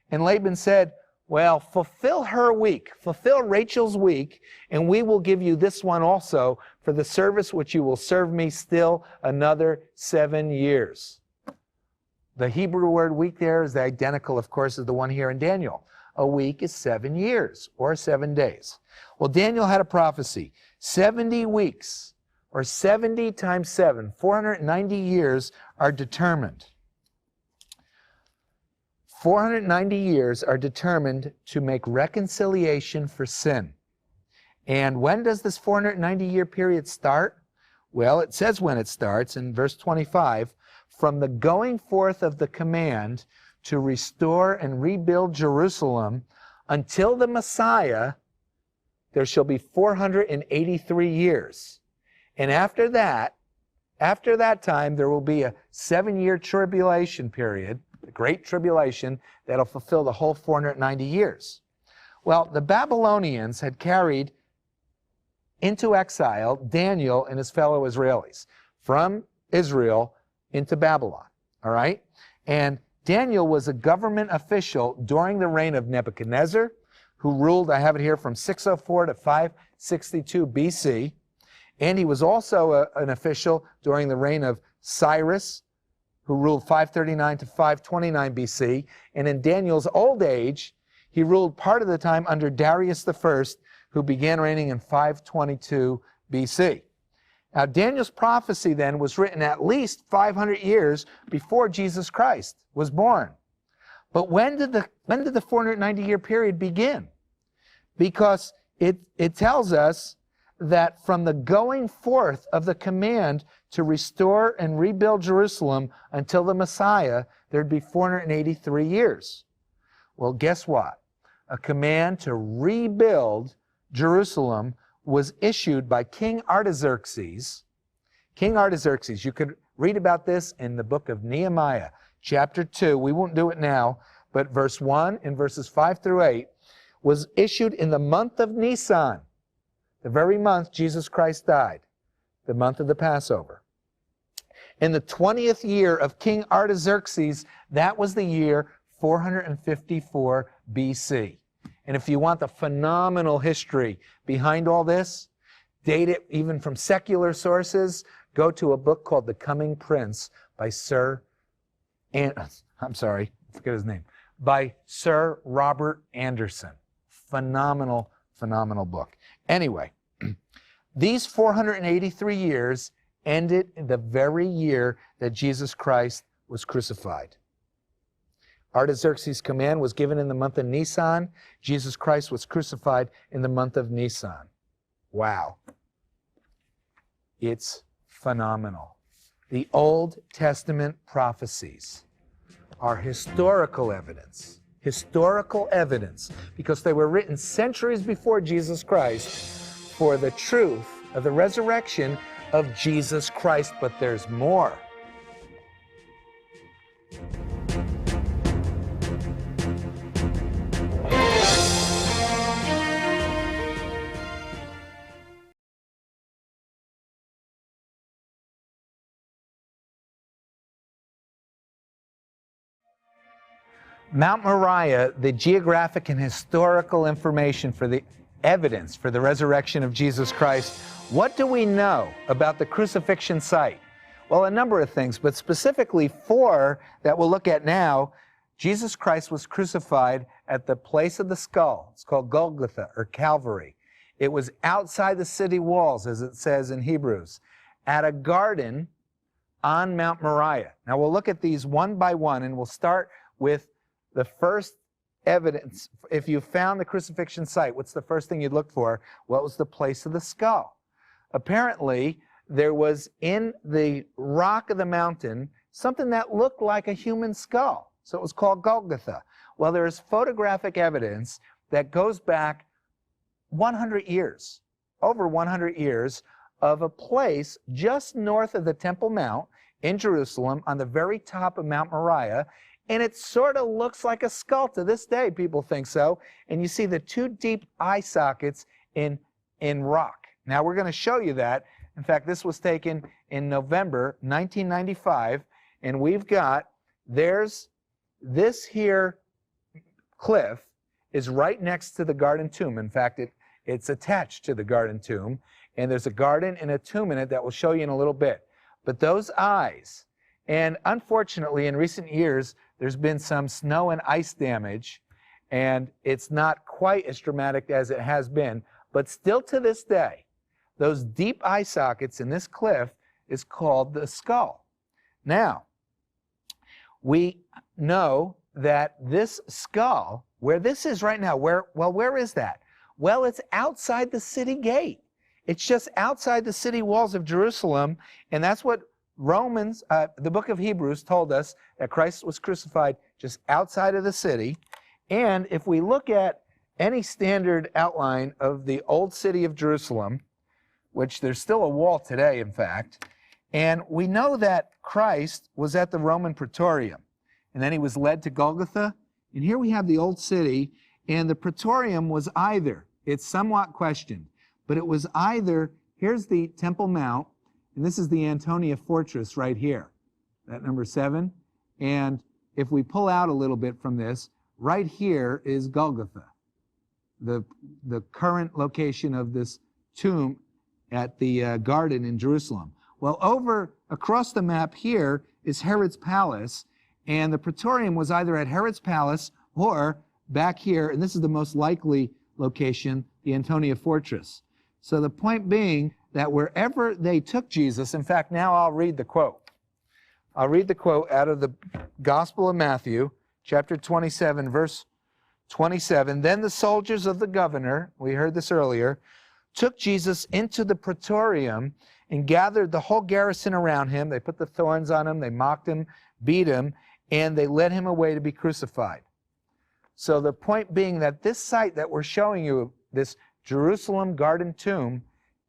And Laban said, well, fulfill her week. Fulfill Rachel's week, and we will give you this one also for the service which you will serve me still another 7 years. The Hebrew word week there is identical, of course, as the one here in Daniel. A week is 7 years or 7 days. Well, Daniel had a prophecy. 70 weeks or 70 times 7, 490 years are determined. 490 years are determined to make reconciliation for sin. And when does this 490-year period start? Well, it says when it starts in verse 25, from the going forth of the command to restore and rebuild Jerusalem until the Messiah, there shall be 483 years. And after that time, there will be a 7-year tribulation period, the Great Tribulation, that'll fulfill the whole 490 years. Well, the Babylonians had carried into exile Daniel and his fellow Israelis from Israel into Babylon, all right? And Daniel was a government official during the reign of Nebuchadnezzar, who ruled, I have it here, from 604 to 562 BC. And he was also an official during the reign of Cyrus, who ruled 539 to 529 BC. And in Daniel's old age, he ruled part of the time under Darius I, who began reigning in 522 BC. Now, Daniel's prophecy then was written at least 500 years before Jesus Christ was born. But when did the 490-year period begin? Because it tells us that from the going forth of the command to restore and rebuild Jerusalem until the Messiah, there'd be 483 years. Well, guess what? A command to rebuild Jerusalem was issued by King Artaxerxes. King Artaxerxes, you could read about this in the book of Nehemiah, chapter 2. We won't do it now, but verse 1 and verses 5 through 8 was issued in the month of Nisan, the very month Jesus Christ died, the month of the Passover. In the 20th year of King Artaxerxes, that was the year 454 BC. And if you want the phenomenal history behind all this, date it even from secular sources, go to a book called The Coming Prince by by Sir Robert Anderson. Phenomenal, phenomenal book. Anyway, these 483 years ended in the very year that Jesus Christ was crucified. Artaxerxes' command was given in the month of Nisan. Jesus Christ was crucified in the month of Nisan. Wow. It's phenomenal. The Old Testament prophecies are historical evidence, because they were written centuries before Jesus Christ for the truth of the resurrection of Jesus Christ. But there's more. Mount Moriah, the geographic and historical information for the evidence for the resurrection of Jesus Christ. What do we know about the crucifixion site? Well, a number of things, but specifically 4 that we'll look at now. Jesus Christ was crucified at the place of the skull. It's called Golgotha, or Calvary. It was outside the city walls, as it says in Hebrews, at a garden on Mount Moriah. Now we'll look at these one by one, and we'll start with the first evidence. If you found the crucifixion site, what's the first thing you'd look for? What was the place of the skull? Apparently, there was in the rock of the mountain something that looked like a human skull. So it was called Golgotha. Well, there is photographic evidence that goes back 100 years, over 100 years, of a place just north of the Temple Mount in Jerusalem on the very top of Mount Moriah. And it sort of looks like a skull to this day. People think so. And you see the 2 deep eye sockets in rock. Now we're going to show you that. In fact, this was taken in November 1995. And we've got, there's this here cliff is right next to the garden tomb. In fact, it's attached to the garden tomb. And there's a garden and a tomb in it that we'll show you in a little bit. But those eyes, and unfortunately in recent years, there's been some snow and ice damage, and it's not quite as dramatic as it has been. But still to this day, those deep eye sockets in this cliff is called the skull. Now, we know that this skull, where this is right now, where is that? Well, it's outside the city gate. It's just outside the city walls of Jerusalem, and that's what Romans, the book of Hebrews told us, that Christ was crucified just outside of the city. And if we look at any standard outline of the old city of Jerusalem, which there's still a wall today, in fact, and we know that Christ was at the Roman Praetorium, and then he was led to Golgotha. And here we have the old city, and the Praetorium was either, it's somewhat questioned, but it was either, here's the Temple Mount, and this is the Antonia Fortress right here, that number 7. And if we pull out a little bit from this, right here is Golgotha, the current location of this tomb at the garden in Jerusalem. Well, over across the map here is Herod's palace, and the Praetorium was either at Herod's palace or back here, and this is the most likely location, the Antonia Fortress. So the point being that wherever they took Jesus, in fact, now I'll read the quote. I'll read the quote out of the Gospel of Matthew, chapter 27, verse 27. Then the soldiers of the governor, we heard this earlier, took Jesus into the praetorium and gathered the whole garrison around him. They put the thorns on him, they mocked him, beat him, and they led him away to be crucified. So the point being that this site that we're showing you, this Jerusalem garden tomb,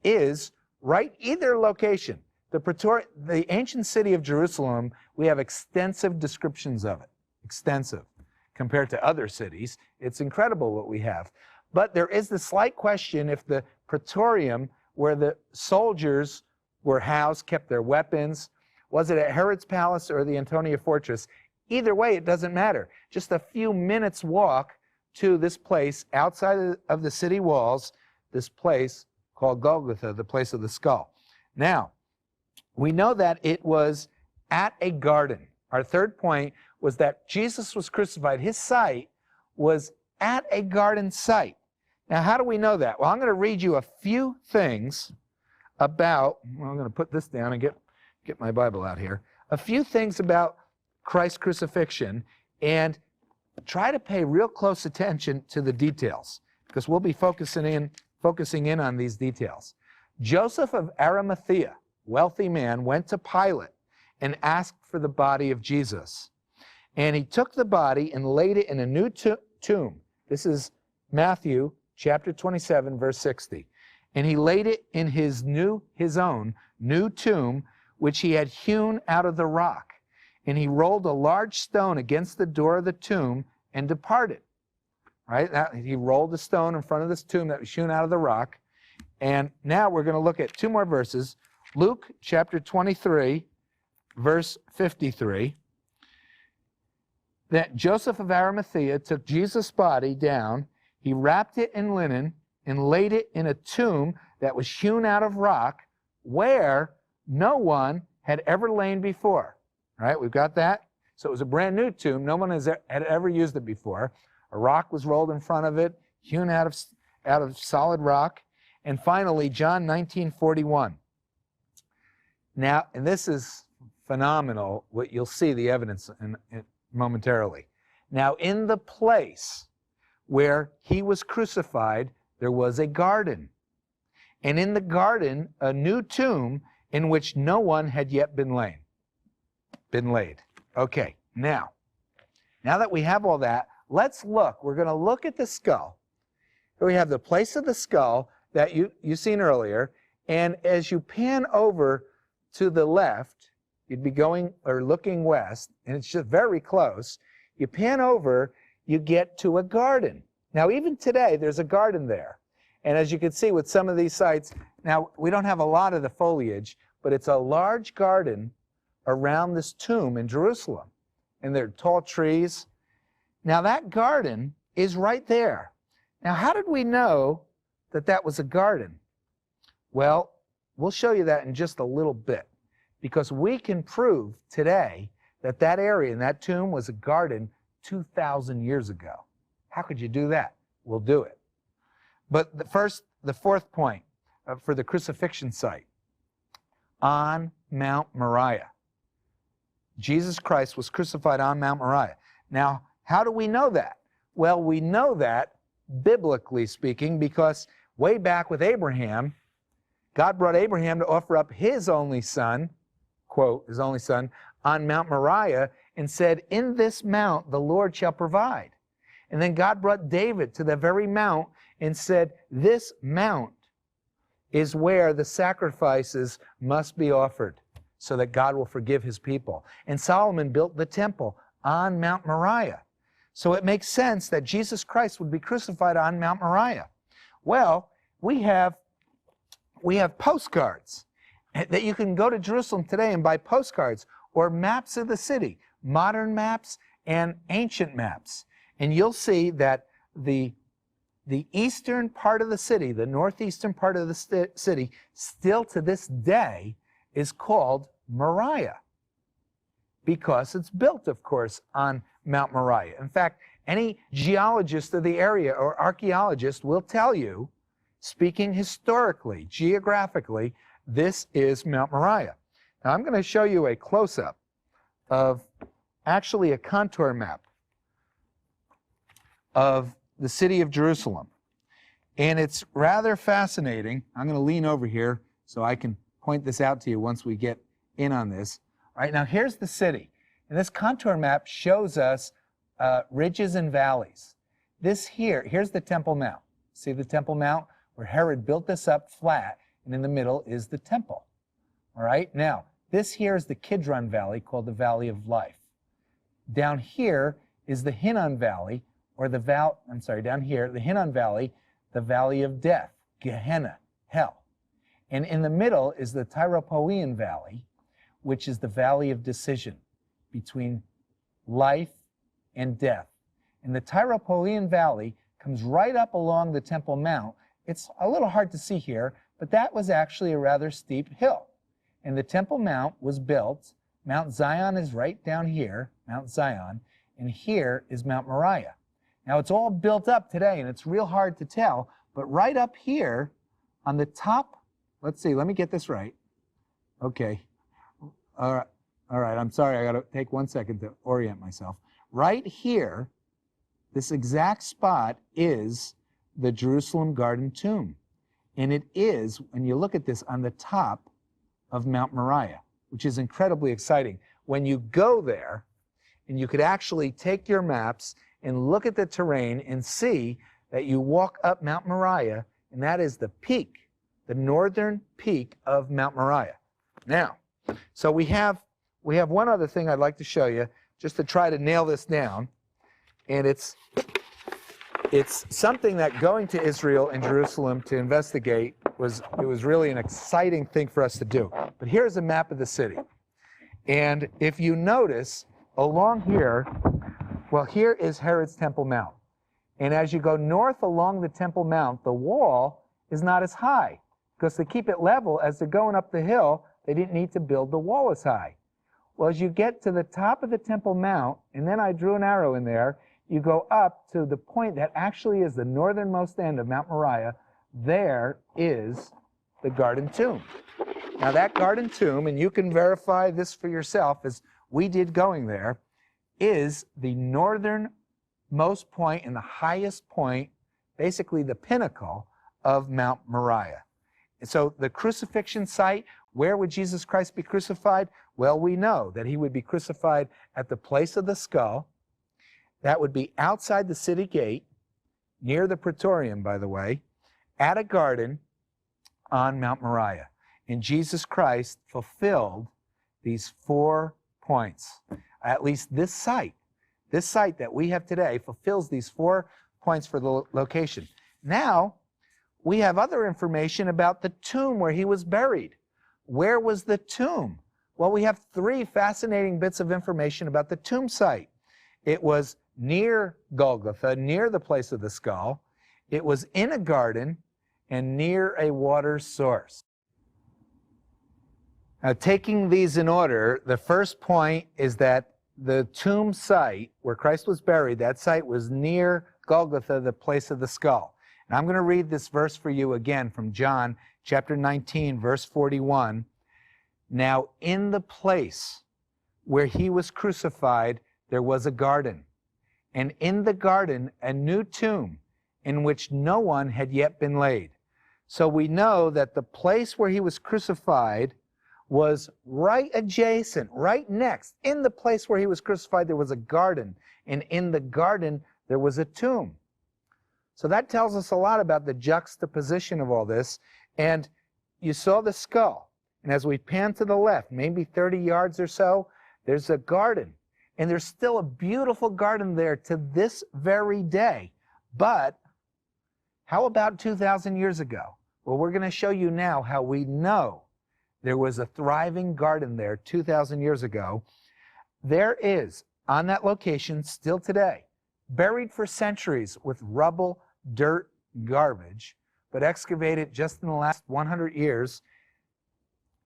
is right either location. The ancient city of Jerusalem, we have extensive descriptions of it. Extensive. Compared to other cities, it's incredible what we have. But there is the slight question if the praetorium, where the soldiers were housed, kept their weapons, was it at Herod's palace or the Antonia fortress? Either way, it doesn't matter. Just a few minutes walk to this place outside of the city walls, this place called Golgotha, the place of the skull. Now, we know that it was at a garden. Our third point was that Jesus was crucified. His site was at a garden site. Now, how do we know that? Well, I'm going to read you a few things about, well, I'm going to put this down and get my Bible out here. A few things about Christ's crucifixion, and try to pay real close attention to the details, because we'll be focusing in on these details. Joseph of Arimathea, wealthy man, went to Pilate and asked for the body of Jesus. And he took the body and laid it in a new tomb. This is Matthew chapter 27, verse 60. And he laid it in his own new tomb, which he had hewn out of the rock. And he rolled a large stone against the door of the tomb and departed. Right? He rolled a stone in front of this tomb that was hewn out of the rock. And now we're going to look at two more verses. Luke chapter 23, verse 53. That Joseph of Arimathea took Jesus' body down, he wrapped it in linen, and laid it in a tomb that was hewn out of rock, where no one had ever lain before. All right, we've got that. So it was a brand new tomb. No one had ever used it before. A rock was rolled in front of it, hewn out of solid rock. And finally, John 19:41. Now, and this is phenomenal, what you'll see the evidence in momentarily. Now, in the place where he was crucified, there was a garden. And in the garden, a new tomb in which no one had yet been laid. Okay, now that we have all that, let's look. We're going to look at the skull. Here we have the place of the skull that you've seen earlier, and as you pan over to the left, you'd be going or looking west, and it's just very close. You pan over, you get to a garden. Now, even today, there's a garden there. And as you can see with some of these sites, now, we don't have a lot of the foliage, but it's a large garden around this tomb in Jerusalem. And there are tall trees. Now, that garden is right there. Now, how did we know that that was a garden? Well, we'll show you that in just a little bit, because we can prove today that that area in that tomb was a garden 2,000 years ago. How could you do that? We'll do it. But the fourth point for the crucifixion site, on Mount Moriah. Jesus Christ was crucified on Mount Moriah. Now, how do we know that? Well, we know that, biblically speaking, because way back with Abraham, God brought Abraham to offer up his only son, quote, his only son, on Mount Moriah, and said, in this mount the Lord shall provide. And then God brought David to the very mount and said, this mount is where the sacrifices must be offered, so that God will forgive his people. And Solomon built the temple on Mount Moriah. So it makes sense that Jesus Christ would be crucified on Mount Moriah. Well, we have postcards that you can go to Jerusalem today and buy postcards or maps of the city, modern maps and ancient maps. And you'll see that the eastern part of the city, the northeastern part of the city, still to this day is called Moriah, because it's built, of course, on Mount Moriah. In fact, any geologist of the area or archaeologist will tell you, speaking historically, geographically, this is Mount Moriah. Now, I'm going to show you a close-up of actually a contour map of the city of Jerusalem. And it's rather fascinating. I'm going to lean over here so I can point this out to you once we get in on this. All right, now here's the city. And this contour map shows us ridges and valleys. Here's the Temple Mount. See the Temple Mount where Herod built this up flat, and in the middle is the temple. All right, now this here is the Kidron Valley, called the Valley of Life. Down here is the Hinnom Valley, or the down here, the Hinnom Valley, the Valley of Death, Gehenna, hell. And in the middle is the Tyropoean Valley, which is the Valley of Decision between life and death. And the Tyropoean Valley comes right up along the Temple Mount. It's a little hard to see here, but that was actually a rather steep hill. And the Temple Mount was built. Mount Zion is right down here, Mount Zion, and here is Mount Moriah. Now it's all built up today, and it's real hard to tell, but right up here on the top, let's see, let me get this right. Okay. All right, I'm sorry, I got to take 1 second to orient myself. Right here, this exact spot is the Jerusalem Garden Tomb. And it is, when you look at this, on the top of Mount Moriah, which is incredibly exciting. When you go there, and you could actually take your maps and look at the terrain and see that you walk up Mount Moriah, and that is the peak, the northern peak of Mount Moriah. Now, so we have one other thing I'd like to show you, just to try to nail this down, and it's something that going to Israel and Jerusalem to investigate was really an exciting thing for us to do. But here's a map of the city, and if you notice along here, well, here is Herod's Temple Mount. And as you go north along the Temple Mount, the wall is not as high, because to keep it level as they're going up the hill, they didn't need to build the wall as high. Well, as you get to the top of the Temple Mount, and then I drew an arrow in there, you go up to the point that actually is the northernmost end of Mount Moriah. There is the Garden Tomb. Now that Garden Tomb, and you can verify this for yourself as we did going there, is the northernmost point and the highest point, basically the pinnacle of Mount Moriah. And so the crucifixion site, where would Jesus Christ be crucified? Well, we know that he would be crucified at the place of the skull. That would be outside the city gate, near the Praetorium, by the way, at a garden on Mount Moriah. And Jesus Christ fulfilled these 4 points. At least this site that we have today fulfills these 4 points for the location. Now, we have other information about the tomb where he was buried. Where was the tomb? Well, we have 3 fascinating bits of information about the tomb site. It was near Golgotha, near the place of the skull. It was in a garden and near a water source. Now, taking these in order, the first point is that the tomb site where Christ was buried, that site was near Golgotha, the place of the skull. And I'm going to read this verse for you again from John chapter 19, verse 41. Now, in the place where he was crucified, there was a garden, and in the garden a new tomb in which no one had yet been laid. So we know that the place where he was crucified was right adjacent, right next. In the place where he was crucified, there was a garden, and in the garden there was a tomb. So that tells us a lot about the juxtaposition of all this. And you saw the skull, and as we pan to the left, maybe 30 yards or so, there's a garden. And there's still a beautiful garden there to this very day. But how about 2,000 years ago? Well, we're going to show you now how we know there was a thriving garden there 2,000 years ago. There is, on that location, still today, buried for centuries with rubble, dirt, garbage, but excavated just in the last 100 years,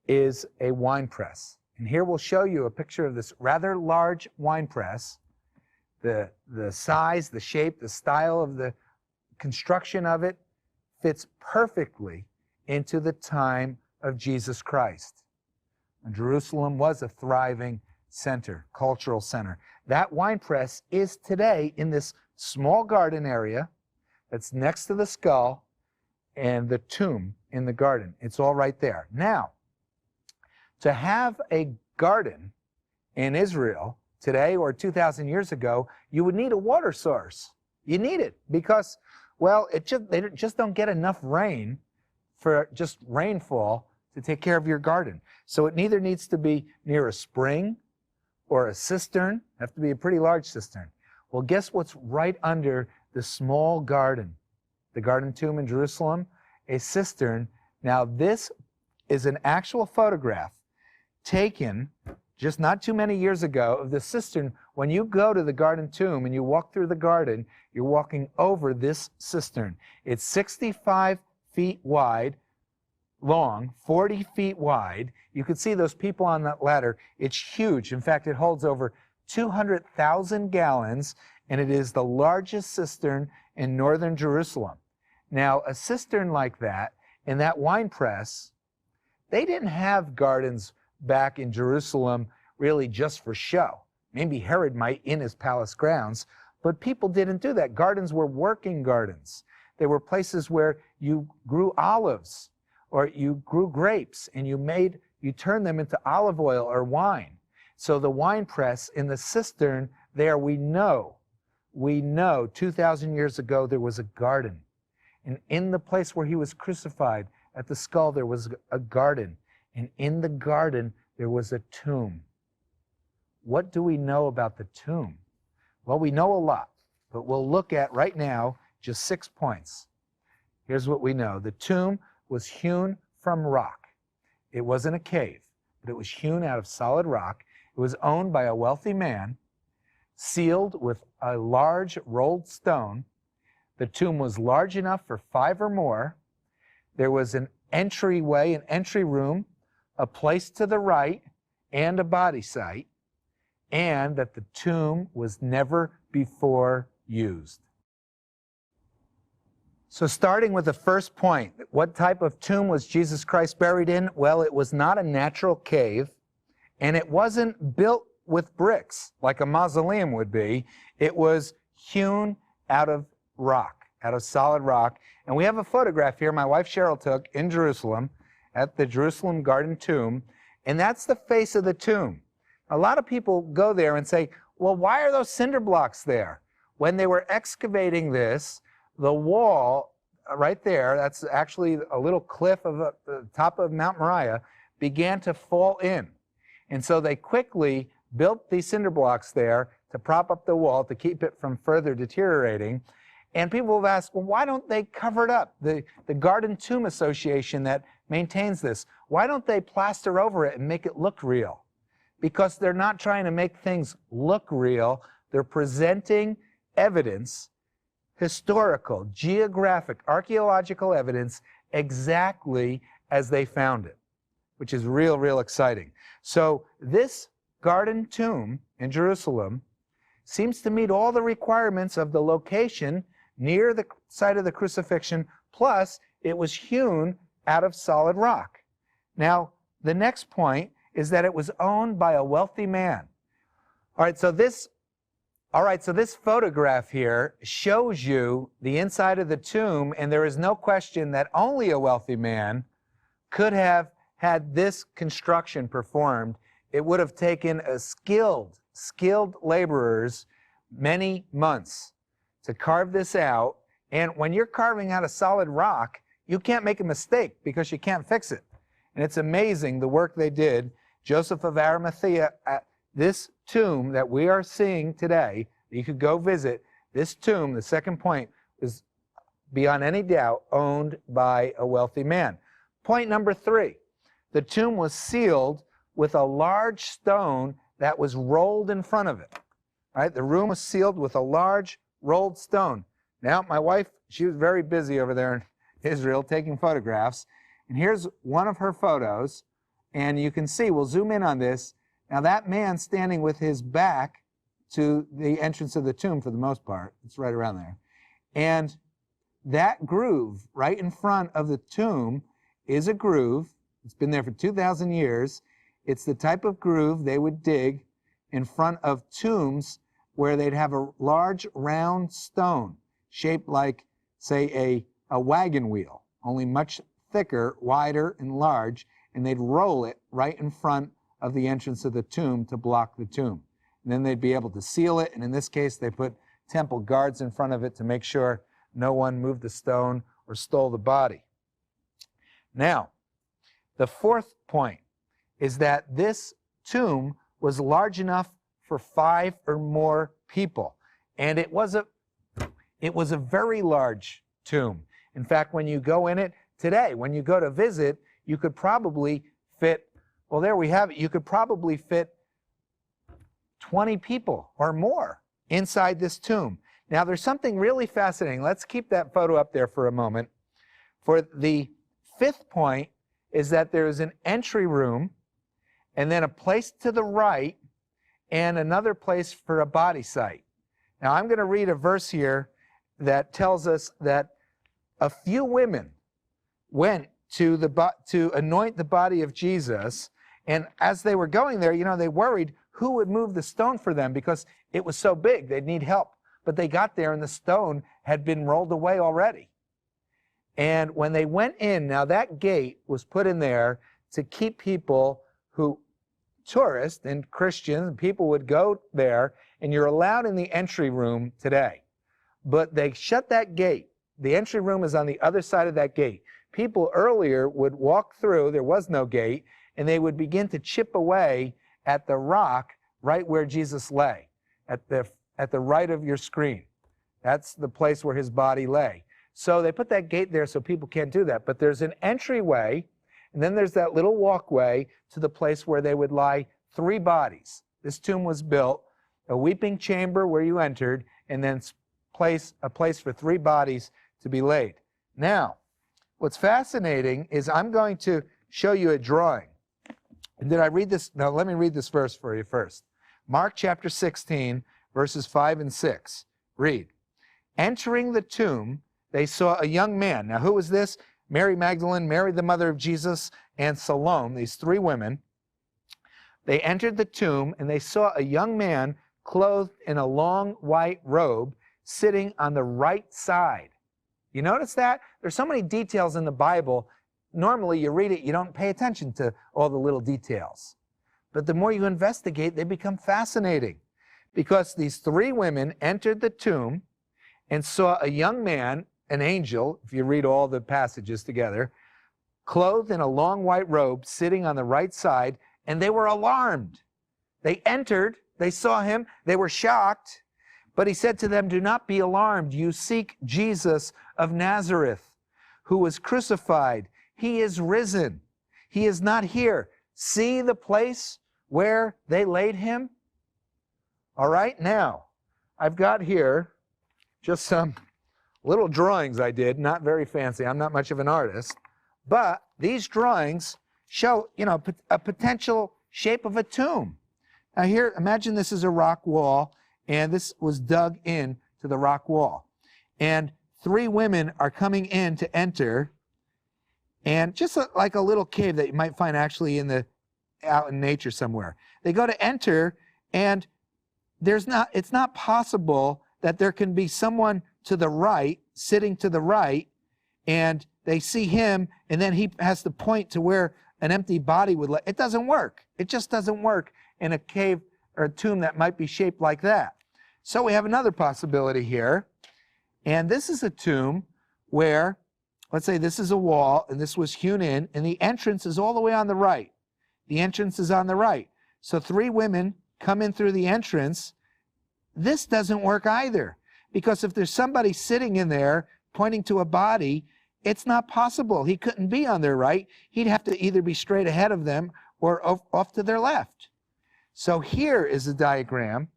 is a wine press. And here we'll show you a picture of this rather large wine press. The size, the shape, the style of the construction of it fits perfectly into the time of Jesus Christ. And Jerusalem was a thriving center, cultural center. That wine press is today in this small garden area that's next to the skull, and the tomb in the garden. It's all right there. Now, to have a garden in Israel today or 2,000 years ago, you would need a water source. You need it because, well, they just don't get enough rain for just rainfall to take care of your garden. So it neither needs to be near a spring or a cistern. It has to be a pretty large cistern. Well, guess what's right under the small garden, the garden tomb in Jerusalem? A cistern. Now, this is an actual photograph taken just not too many years ago of the cistern. When you go to the garden tomb and you walk through the garden, you're walking over this cistern. It's 65 feet wide, long, 40 feet wide. You can see those people on that ladder. It's huge. In fact, it holds over 200,000 gallons, and it is the largest cistern in northern Jerusalem. Now, a cistern like that, in that wine press, they didn't have gardens back in Jerusalem really just for show. Maybe Herod might in his palace grounds, but people didn't do that. Gardens were working gardens. They were places where you grew olives or you grew grapes and you turned them into olive oil or wine. So the wine press in the cistern there, we know 2,000 years ago there was a garden. And in the place where he was crucified, at the skull, there was a garden. And in the garden, there was a tomb. What do we know about the tomb? Well, we know a lot, but we'll look at right now just 6 points. Here's what we know. The tomb was hewn from rock. It wasn't a cave, but it was hewn out of solid rock. It was owned by a wealthy man, sealed with a large rolled stone. The tomb was large enough for 5 or more. There was an entryway, an entry room, a place to the right, and a body site, and that the tomb was never before used. So starting with the first point, what type of tomb was Jesus Christ buried in? Well, it was not a natural cave, and it wasn't built with bricks like a mausoleum would be. It was hewn out of rock, out of solid rock. And we have a photograph here my wife Cheryl took in Jerusalem at the Jerusalem Garden Tomb, and that's the face of the tomb. A lot of people go there and say, well, why are those cinder blocks there? When they were excavating this, the wall right there, that's actually a little cliff of the top of Mount Moriah, began to fall in. And so they quickly built these cinder blocks there to prop up the wall to keep it from further deteriorating. And people have asked, well, why don't they cover it up? The Garden Tomb Association that maintains this, why don't they plaster over it and make it look real? Because they're not trying to make things look real. They're presenting evidence, historical, geographic, archaeological evidence, exactly as they found it, which is real exciting. So this Garden Tomb in Jerusalem seems to meet all the requirements of the location near the site of the crucifixion, plus it was hewn out of solid rock. Now, the next point is that it was owned by a wealthy man. All right, so this photograph here shows you the inside of the tomb, and there is no question that only a wealthy man could have had this construction performed. It would have taken a skilled laborers many months to carve this out. And when you're carving out a solid rock, you can't make a mistake because you can't fix it. And it's amazing the work they did. Joseph of Arimathea, this tomb that we are seeing today, you could go visit, this tomb, the second point, is beyond any doubt owned by a wealthy man. Point number 3, the tomb was sealed with a large stone that was rolled in front of it. Right? The room was sealed with a large rolled stone. Now, my wife, she was very busy over there in Israel taking photographs. And here's one of her photos. And you can see, we'll zoom in on this. Now, that man standing with his back to the entrance of the tomb for the most part. It's right around there. And that groove right in front of the tomb is a groove. It's been there for 2,000 years. It's the type of groove they would dig in front of tombs where they'd have a large round stone shaped like, say, a wagon wheel only much thicker, wider, and large, and they'd roll it right in front of the entrance of the tomb to block the tomb. And then they'd be able to seal it, and in this case, they put temple guards in front of it to make sure no one moved the stone or stole the body. Now, the fourth point is that this tomb was large enough for 5 or more people, and it was a very large tomb. In fact, when you go in it today, when you go to visit, you could probably fit, well, there we have it, you could probably fit 20 people or more inside this tomb. Now, there's something really fascinating. Let's keep that photo up there for a moment. For the fifth point is that there is an entry room and then a place to the right and another place for a body site. Now, I'm going to read a verse here that tells us that a few women went to anoint the body of Jesus, and as they were going there, you know, they worried who would move the stone for them because it was so big, they'd need help. But they got there and the stone had been rolled away already. And when they went in, now that gate was put in there to keep people who, tourists and Christians, people would go there, and you're allowed in the entry room today. But they shut that gate. The entry room is on the other side of that gate. People earlier would walk through, there was no gate, and they would begin to chip away at the rock right where Jesus lay, at the right of your screen. That's the place where his body lay. So they put that gate there so people can't do that. But there's an entryway, and then there's that little walkway to the place where they would lie 3 bodies. This tomb was built, a weeping chamber where you entered, and then a place for 3 bodies to be laid. Now, what's fascinating is I'm going to show you a drawing. And did I read this? Now, let me read this verse for you first. Mark chapter 16, verses 5 and 6. Read. Entering the tomb, they saw a young man. Now, who was this? Mary Magdalene, Mary the mother of Jesus, and Salome, these 3 women. They entered the tomb, and they saw a young man clothed in a long white robe sitting on the right side. You notice that? There's so many details in the Bible. Normally, you read it, you don't pay attention to all the little details. But the more you investigate, they become fascinating. Because these 3 women entered the tomb and saw a young man, an angel, if you read all the passages together, clothed in a long white robe, sitting on the right side, and they were alarmed. They entered, they saw him, they were shocked, but he said to them, "Do not be alarmed. You seek Jesus of Nazareth, who was crucified. He is risen. He is not here. See the place where they laid him?" All right, now, I've got here just some little drawings I did, not very fancy. I'm not much of an artist. But these drawings show, you know, a potential shape of a tomb. Now here, imagine this is a rock wall, and this was dug in to the rock wall. And 3 women are coming in to enter, and just like a little cave that you might find actually out in nature somewhere. They go to enter, and it's not possible that there can be someone to the right, sitting to the right, and they see him, and then he has to point to where an empty body would lay. It doesn't work. It just doesn't work in a cave or a tomb that might be shaped like that. So we have another possibility here, and this is a tomb where, let's say this is a wall, and this was hewn in, and the entrance is all the way on the right. The entrance is on the right. So 3 women come in through the entrance. This doesn't work either, because if there's somebody sitting in there pointing to a body, it's not possible. He couldn't be on their right. He'd have to either be straight ahead of them or off to their left. So here is a diagram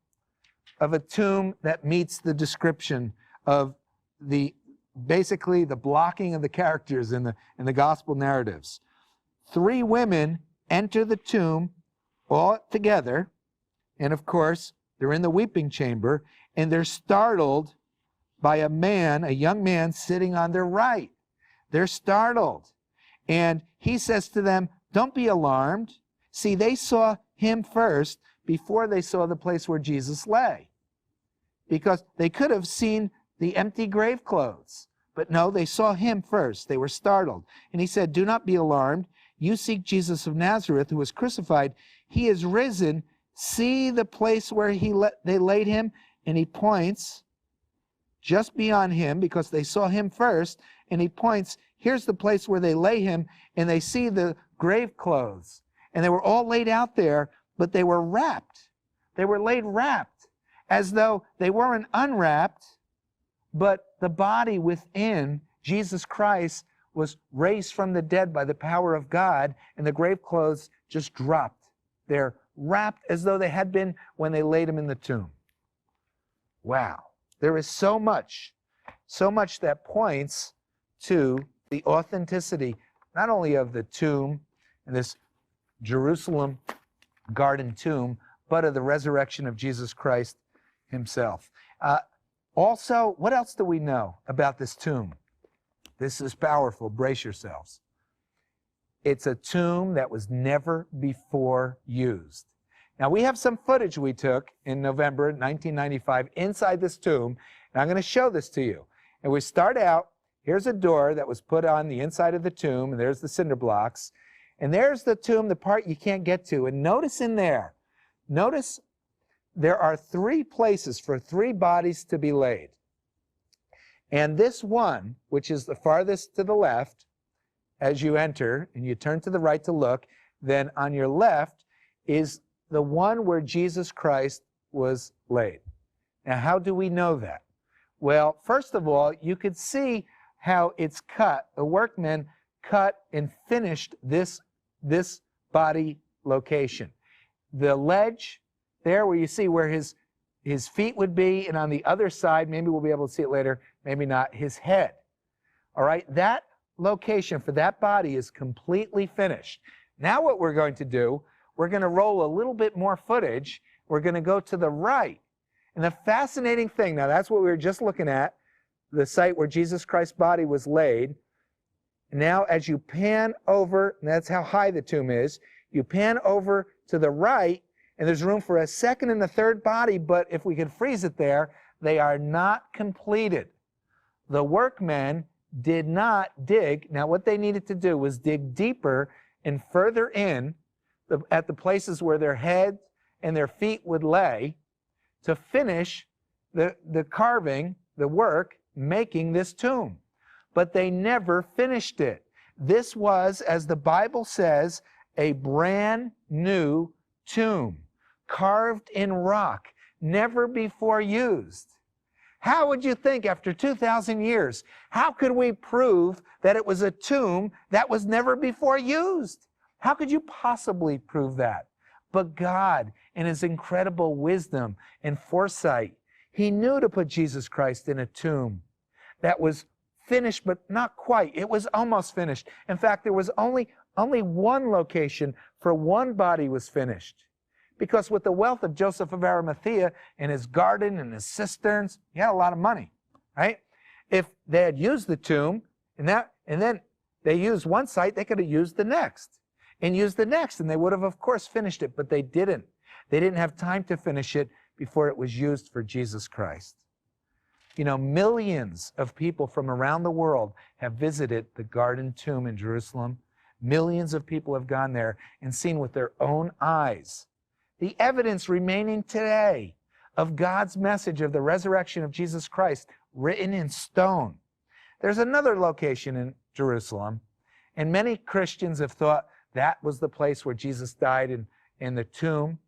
of a tomb that meets the description of basically the blocking of the characters in the gospel narratives. 3 women enter the tomb all together, and of course, they're in the weeping chamber, and they're startled by a young man sitting on their right. They're startled. And he says to them, "Don't be alarmed." See, they saw him first before they saw the place where Jesus lay. Because they could have seen the empty grave clothes, But no, they saw him first. They were startled. And he said, "Do not be alarmed. You seek Jesus of Nazareth, who was crucified. He is risen. See the place where they laid him." And he points just beyond him, because they saw him first. And he points, here's the place where they lay him. And they see the grave clothes. And they were all laid out there, but they were wrapped. They were laid wrapped, as though they weren't unwrapped, but the body within Jesus Christ was raised from the dead by the power of God, and the grave clothes just dropped. They're wrapped as though they had been when they laid him in the tomb. Wow. There is so much that points to the authenticity, not only of the tomb and this Jerusalem garden tomb, but of the resurrection of Jesus Christ himself. Also, what else do we know about this tomb? This is powerful. Brace yourselves. It's a tomb that was never before used. Now, we have some footage we took in November 1995 inside this tomb, and I'm going to show this to you. And we start out, here's a door that was put on the inside of the tomb, and there's the cinder blocks. And there's the tomb, the part you can't get to. And notice in there, notice there are 3 places for 3 bodies to be laid. And this one, which is the farthest to the left, as you enter, and you turn to the right to look, then on your left is the one where Jesus Christ was laid. Now, how do we know that? Well, first of all, you could see how it's cut. The workmen cut and finished this body location. The ledge there where you see where his feet would be, and on the other side, maybe we'll be able to see it later, maybe not, his head. All right, that location for that body is completely finished. Now what we're going to do, we're going to roll a little bit more footage. We're going to go to the right. And the fascinating thing, now that's what we were just looking at, the site where Jesus Christ's body was laid. Now as you pan over, and that's how high the tomb is, you pan over to the right, and there's room for a second and a third body, but if we could freeze it there, they are not completed. The workmen did not dig. Now what they needed to do was dig deeper and further in at the places where their head and their feet would lay to finish the carving, the work, making this tomb. But they never finished it. This was, as the Bible says, a brand new tomb, carved in rock, never before used. How would you think after 2,000 years, how could we prove that it was a tomb that was never before used? How could you possibly prove that? But God, in his incredible wisdom and foresight, he knew to put Jesus Christ in a tomb that was finished, but not quite. It was almost finished. In fact, there was only one location for one body was finished. Because with the wealth of Joseph of Arimathea and his garden and his cisterns, he had a lot of money, right? If they had used the tomb and then they used one site, they could have used the next and used the next, and they would have, of course, finished it, but they didn't. They didn't have time to finish it before it was used for Jesus Christ. You know, millions of people from around the world have visited the Garden Tomb in Jerusalem. Millions of people have gone there and seen with their own eyes the evidence remaining today of God's message of the resurrection of Jesus Christ written in stone. There's another location in Jerusalem, and many Christians have thought that was the place where Jesus died in the tomb.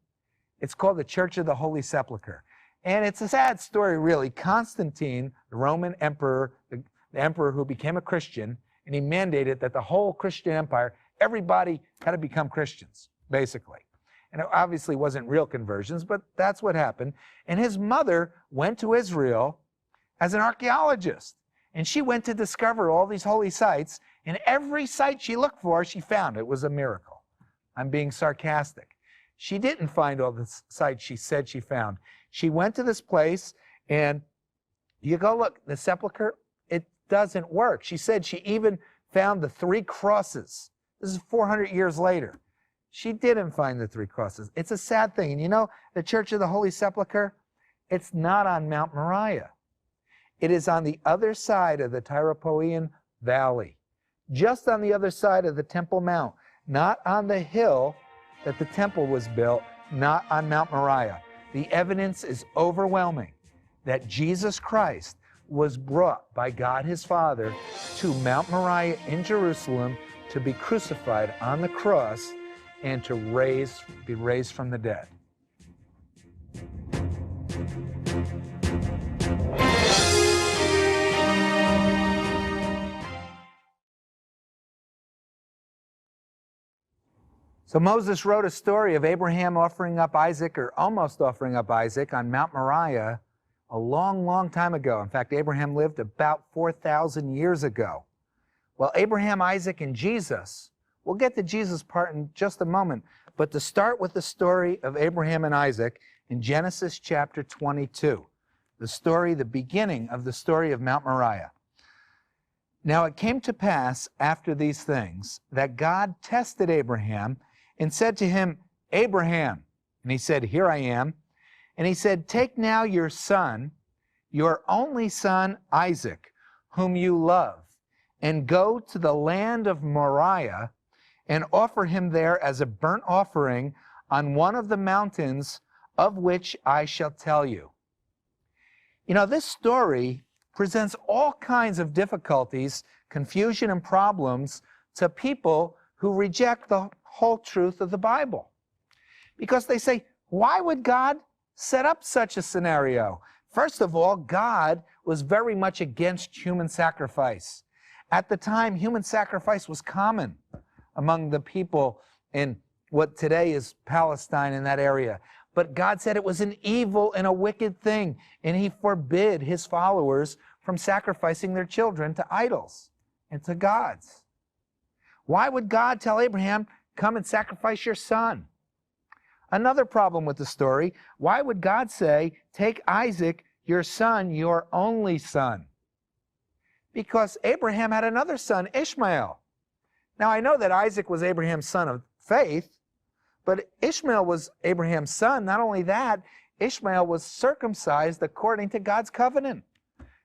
It's called the Church of the Holy Sepulchre. And it's a sad story, really. Constantine, the Roman emperor, the emperor who became a Christian, and he mandated that the whole Christian empire, everybody had to become Christians, basically. And it obviously wasn't real conversions, but that's what happened. And his mother went to Israel as an archaeologist. And she went to discover all these holy sites. And every site she looked for, she found. It was a miracle. I'm being sarcastic. She didn't find all the sites she said she found. She went to this place, and you go look, the sepulcher, it doesn't work. She said she even found the 3 crosses. This is 400 years later. She didn't find the 3 crosses. It's a sad thing. And you know, the Church of the Holy Sepulchre, it's not on Mount Moriah. It is on the other side of the Tyropoeon Valley, just on the other side of the Temple Mount, not on the hill that the temple was built, not on Mount Moriah. The evidence is overwhelming that Jesus Christ was brought by God his Father to Mount Moriah in Jerusalem to be crucified on the cross and to be raised from the dead. So Moses wrote a story of Abraham offering up Isaac, or almost offering up Isaac, on Mount Moriah a long, long time ago. In fact, Abraham lived about 4,000 years ago. Well, Abraham, Isaac, and Jesus, we'll get to Jesus' part in just a moment, but to start with the story of Abraham and Isaac in Genesis chapter 22, the beginning of the story of Mount Moriah. Now it came to pass after these things that God tested Abraham and said to him, Abraham. And he said, Here I am. And he said, Take now your son, your only son Isaac, whom you love, and go to the land of Moriah and offer him there as a burnt offering on one of the mountains of which I shall tell you. You know, this story presents all kinds of difficulties, confusion, and problems to people who reject the whole truth of the Bible. Because they say, why would God set up such a scenario? First of all, God was very much against human sacrifice. At the time, human sacrifice was common among the people in what today is Palestine, in that area. But God said it was an evil and a wicked thing, and he forbid his followers from sacrificing their children to idols and to gods. Why would God tell Abraham, come and sacrifice your son? Another problem with the story, why would God say, take Isaac, your son, your only son? Because Abraham had another son, Ishmael. Now I know that Isaac was Abraham's son of faith, but Ishmael was Abraham's son. Not only that, Ishmael was circumcised according to God's covenant.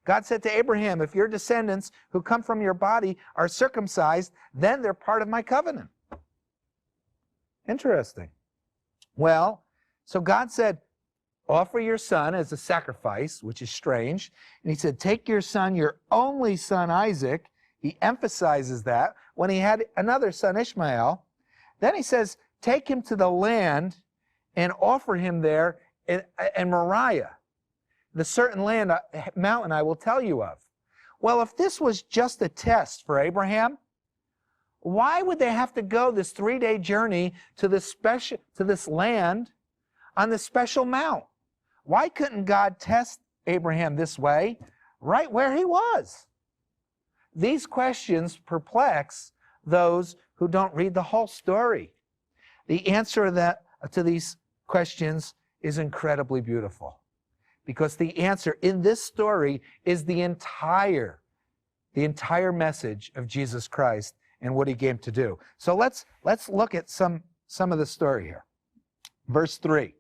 God said to Abraham, if your descendants who come from your body are circumcised, then they're part of my covenant. Interesting. Well, so God said, offer your son as a sacrifice, which is strange. And he said, take your son, your only son, Isaac. He emphasizes that when he had another son, Ishmael. Then he says, take him to the land and offer him there in Moriah, the certain land, mountain I will tell you of. Well, if this was just a test for Abraham, why would they have to go this 3-day journey to this land on this special mount? Why couldn't God test Abraham this way, right where he was? These questions perplex those who don't read the whole story. The answer to these questions is incredibly beautiful, because the answer in this story is the entire message of Jesus Christ and what he came to do. So let's look at some of the story here. Verse 3.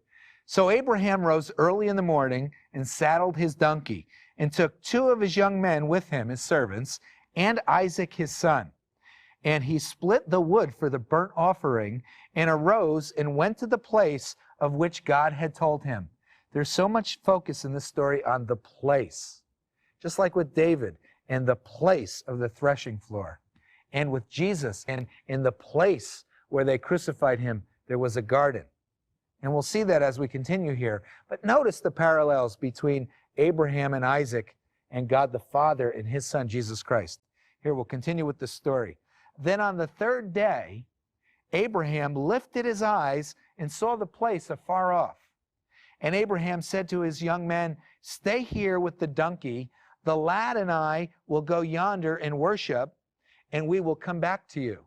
So Abraham rose early in the morning and saddled his donkey and took 2 of his young men with him, his servants, and Isaac his son. And he split the wood for the burnt offering and arose and went to the place of which God had told him. There's so much focus in this story on the place, just like with David and the place of the threshing floor. And with Jesus, and in the place where they crucified him, there was a garden. And we'll see that as we continue here. But notice the parallels between Abraham and Isaac and God the Father and his son, Jesus Christ. Here, we'll continue with the story. Then on the 3rd day, Abraham lifted his eyes and saw the place afar off. And Abraham said to his young men, stay here with the donkey. The lad and I will go yonder and worship, and we will come back to you.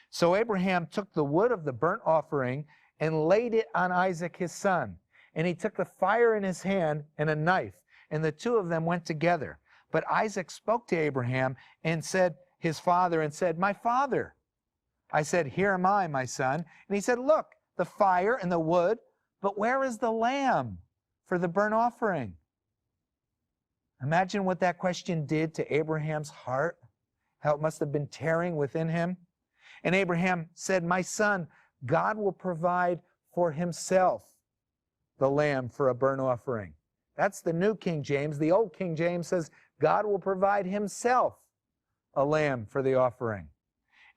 So Abraham took the wood of the burnt offering and laid it on Isaac his son. And he took the fire in his hand and a knife, and the 2 of them went together. But Isaac spoke to Abraham and said, his father, and said, my father. I said, here am I, my son. And he said, look, the fire and the wood, but where is the lamb for the burnt offering? Imagine what that question did to Abraham's heart, how it must have been tearing within him. And Abraham said, my son, God will provide for himself the lamb for a burnt offering. That's the New King James. The Old King James says, God will provide himself a lamb for the offering.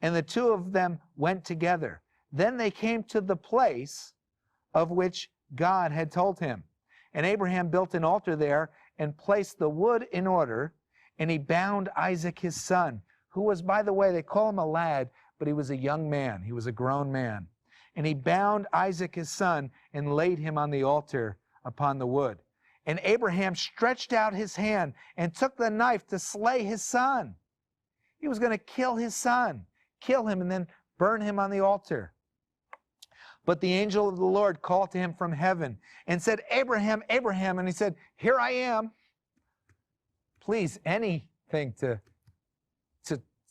And the two of them went together. Then they came to the place of which God had told him. And Abraham built an altar there and placed the wood in order, and he bound Isaac his son, who was, by the way, they call him a lad, but he was a young man. He was a grown man. And he bound Isaac his son and laid him on the altar upon the wood. And Abraham stretched out his hand and took the knife to slay his son. He was going to kill his son, kill him, and then burn him on the altar. But the angel of the Lord called to him from heaven and said, Abraham, Abraham. And he said, here I am. Please, anything to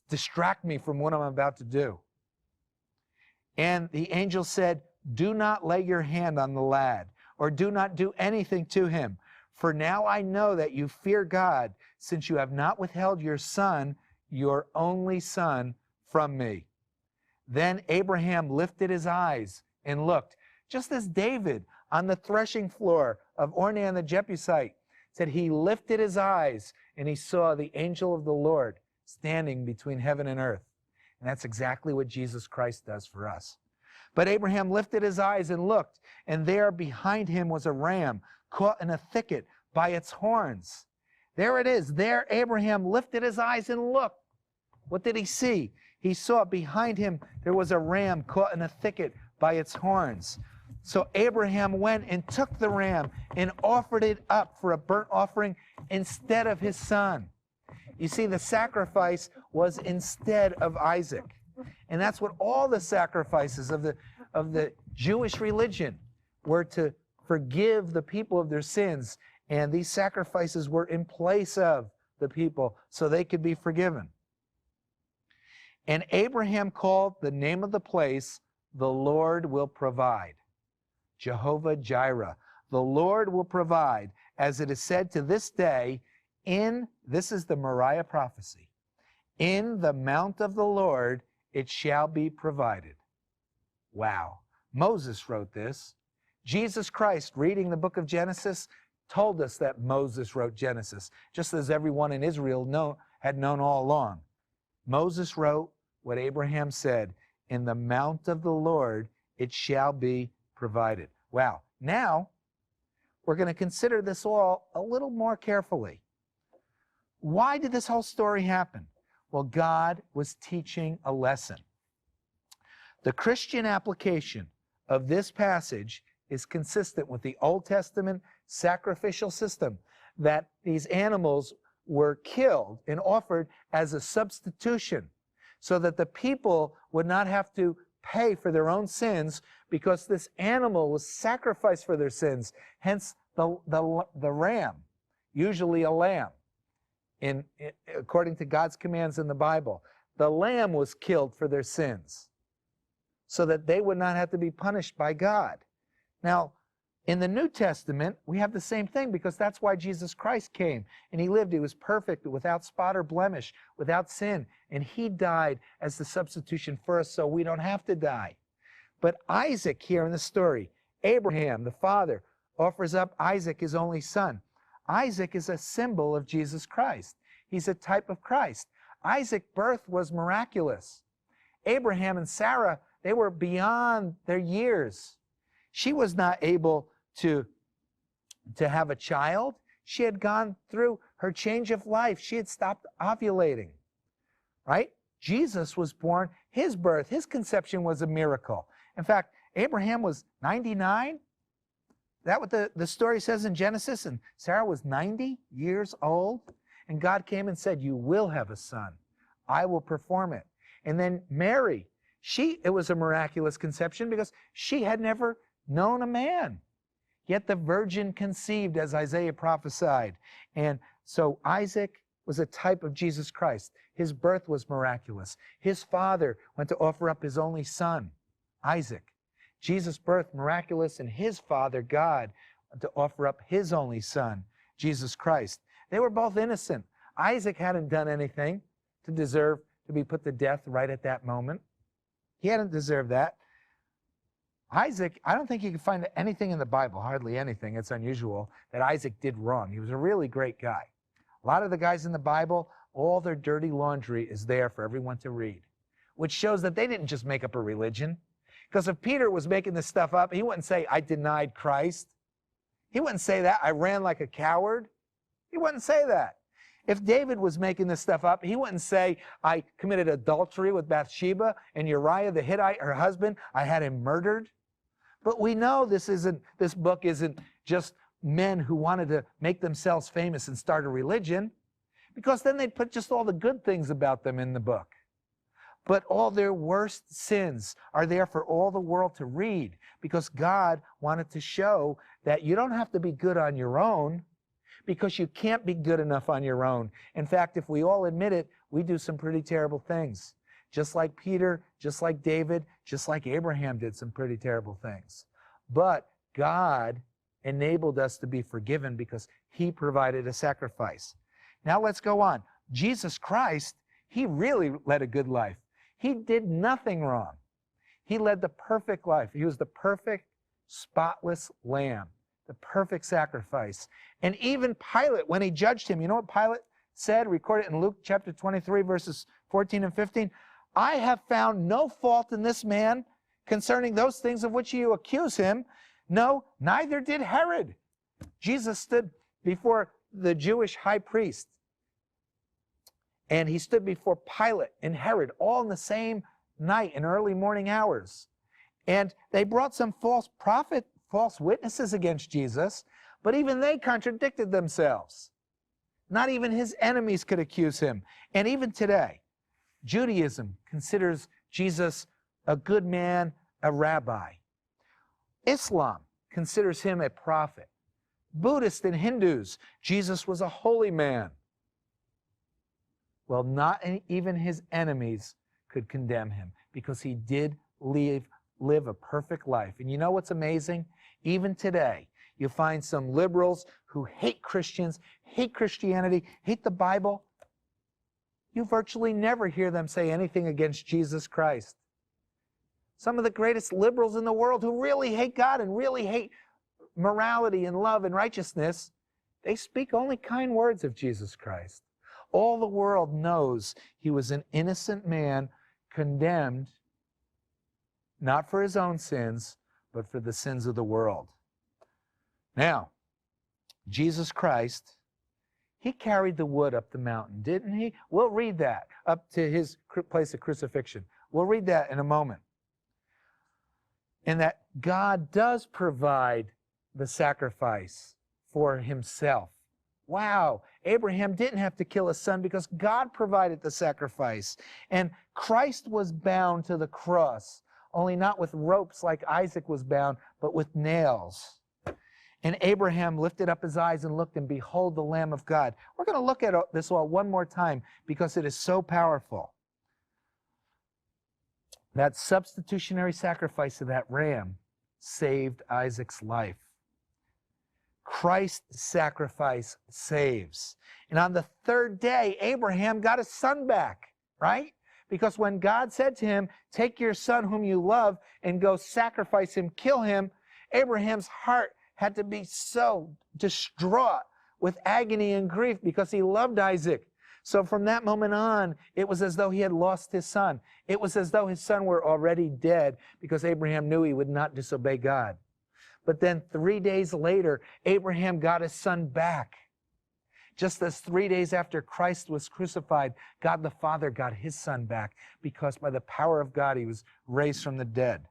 distract me from what I'm about to do. And the angel said, do not lay your hand on the lad, or do not do anything to him. For now I know that you fear God, since you have not withheld your son, your only son, from me. Then Abraham lifted his eyes and looked, just as David on the threshing floor of Ornan the Jebusite said, he lifted his eyes and he saw the angel of the Lord standing between heaven and earth. And that's exactly what Jesus Christ does for us. But Abraham lifted his eyes and looked, and there behind him was a ram caught in a thicket by its horns. There it is. There Abraham lifted his eyes and looked. What did he see? He saw behind him there was a ram caught in a thicket by its horns. So Abraham went and took the ram and offered it up for a burnt offering instead of his son. You see, the sacrifice was instead of Isaac. And that's what all the sacrifices of the Jewish religion were, to forgive the people of their sins. And these sacrifices were in place of the people so they could be forgiven. And Abraham called the name of the place, the Lord will provide. Jehovah Jireh. The Lord will provide, as it is said to this day, this is the Moriah prophecy, in the mount of the Lord it shall be provided. Wow. Moses wrote this. Jesus Christ, reading the book of Genesis, told us that Moses wrote Genesis, just as everyone in Israel had known all along. Moses wrote what Abraham said, in the mount of the Lord it shall be provided. Wow. Now, we're going to consider this all a little more carefully. Why did this whole story happen? Well, God was teaching a lesson. The Christian application of this passage is consistent with the Old Testament sacrificial system, that these animals were killed and offered as a substitution so that the people would not have to pay for their own sins, because this animal was sacrificed for their sins. Hence the ram, usually a lamb. According to God's commands in the Bible, the lamb was killed for their sins so that they would not have to be punished by God. Now, in the New Testament, we have the same thing, because that's why Jesus Christ came. And he lived. He was perfect, without spot or blemish, without sin. And he died as the substitution for us so we don't have to die. But Isaac here in the story, Abraham, the father, offers up Isaac, his only son. Isaac is a symbol of Jesus Christ. He's a type of Christ. Isaac's birth was miraculous. Abraham and Sarah, they were beyond their years. She was not able to have a child. She had gone through her change of life. She had stopped ovulating, right? Jesus was born. His birth, his conception was a miracle. In fact, Abraham was 99. That's what the story says in Genesis. And Sarah was 90 years old. And God came and said, you will have a son. I will perform it. And then Mary, it was a miraculous conception because she had never known a man. Yet the virgin conceived, as Isaiah prophesied. And so Isaac was a type of Jesus Christ. His birth was miraculous. His father went to offer up his only son, Isaac. Jesus' birth miraculous, and his father, God, went to offer up his only son, Jesus Christ. They were both innocent. Isaac hadn't done anything to deserve to be put to death right at that moment. He hadn't deserved that. Isaac, I don't think you can find anything in the Bible, hardly anything, it's unusual, that Isaac did wrong. He was a really great guy. A lot of the guys in the Bible, all their dirty laundry is there for everyone to read, which shows that they didn't just make up a religion. Because if Peter was making this stuff up, he wouldn't say, I denied Christ. He wouldn't say that, I ran like a coward. He wouldn't say that. If David was making this stuff up, he wouldn't say, I committed adultery with Bathsheba and Uriah the Hittite, her husband, I had him murdered. But we know this book isn't just men who wanted to make themselves famous and start a religion, because then they'd put just all the good things about them in the book. But all their worst sins are there for all the world to read, because God wanted to show that you don't have to be good on your own, because you can't be good enough on your own. In fact, if we all admit it, we do some pretty terrible things. Just like Peter, just like David, just like Abraham did some pretty terrible things. But God enabled us to be forgiven because he provided a sacrifice. Now let's go on. Jesus Christ, he really led a good life. He did nothing wrong. He led the perfect life. He was the perfect, spotless lamb, the perfect sacrifice. And even Pilate, when he judged him, you know what Pilate said, recorded in Luke chapter 23, verses 14 and 15? I have found no fault in this man concerning those things of which you accuse him. No, neither did Herod. Jesus stood before the Jewish high priest, and he stood before Pilate and Herod all in the same night in early morning hours. And they brought some false witnesses against Jesus, but even they contradicted themselves. Not even his enemies could accuse him. And even today, Judaism considers Jesus a good man, a rabbi. Islam considers him a prophet. Buddhists and Hindus, Jesus was a holy man. Well, not even his enemies could condemn him, because he did live a perfect life. And you know what's amazing? Even today, you find some liberals who hate Christians, hate Christianity, hate the Bible. You virtually never hear them say anything against Jesus Christ. Some of the greatest liberals in the world who really hate God and really hate morality and love and righteousness, they speak only kind words of Jesus Christ. All the world knows he was an innocent man condemned, not for his own sins, but for the sins of the world. Now, Jesus Christ, he carried the wood up the mountain, didn't he? We'll read that, up to his place of crucifixion. We'll read that in a moment. And that God does provide the sacrifice for himself. Wow, Abraham didn't have to kill his son because God provided the sacrifice. And Christ was bound to the cross, only not with ropes like Isaac was bound, but with nails. And Abraham lifted up his eyes and looked, and behold, the Lamb of God. We're going to look at this all one more time because it is so powerful. That substitutionary sacrifice of that ram saved Isaac's life. Christ's sacrifice saves. And on the third day, Abraham got his son back, right? Because when God said to him, take your son whom you love and go sacrifice him, kill him, Abraham's heart had to be so distraught with agony and grief because he loved Isaac. So from that moment on, it was as though he had lost his son. It was as though his son were already dead because Abraham knew he would not disobey God. But then 3 days later, Abraham got his son back. Just as 3 days after Christ was crucified, God the Father got his son back because by the power of God, he was raised from the dead.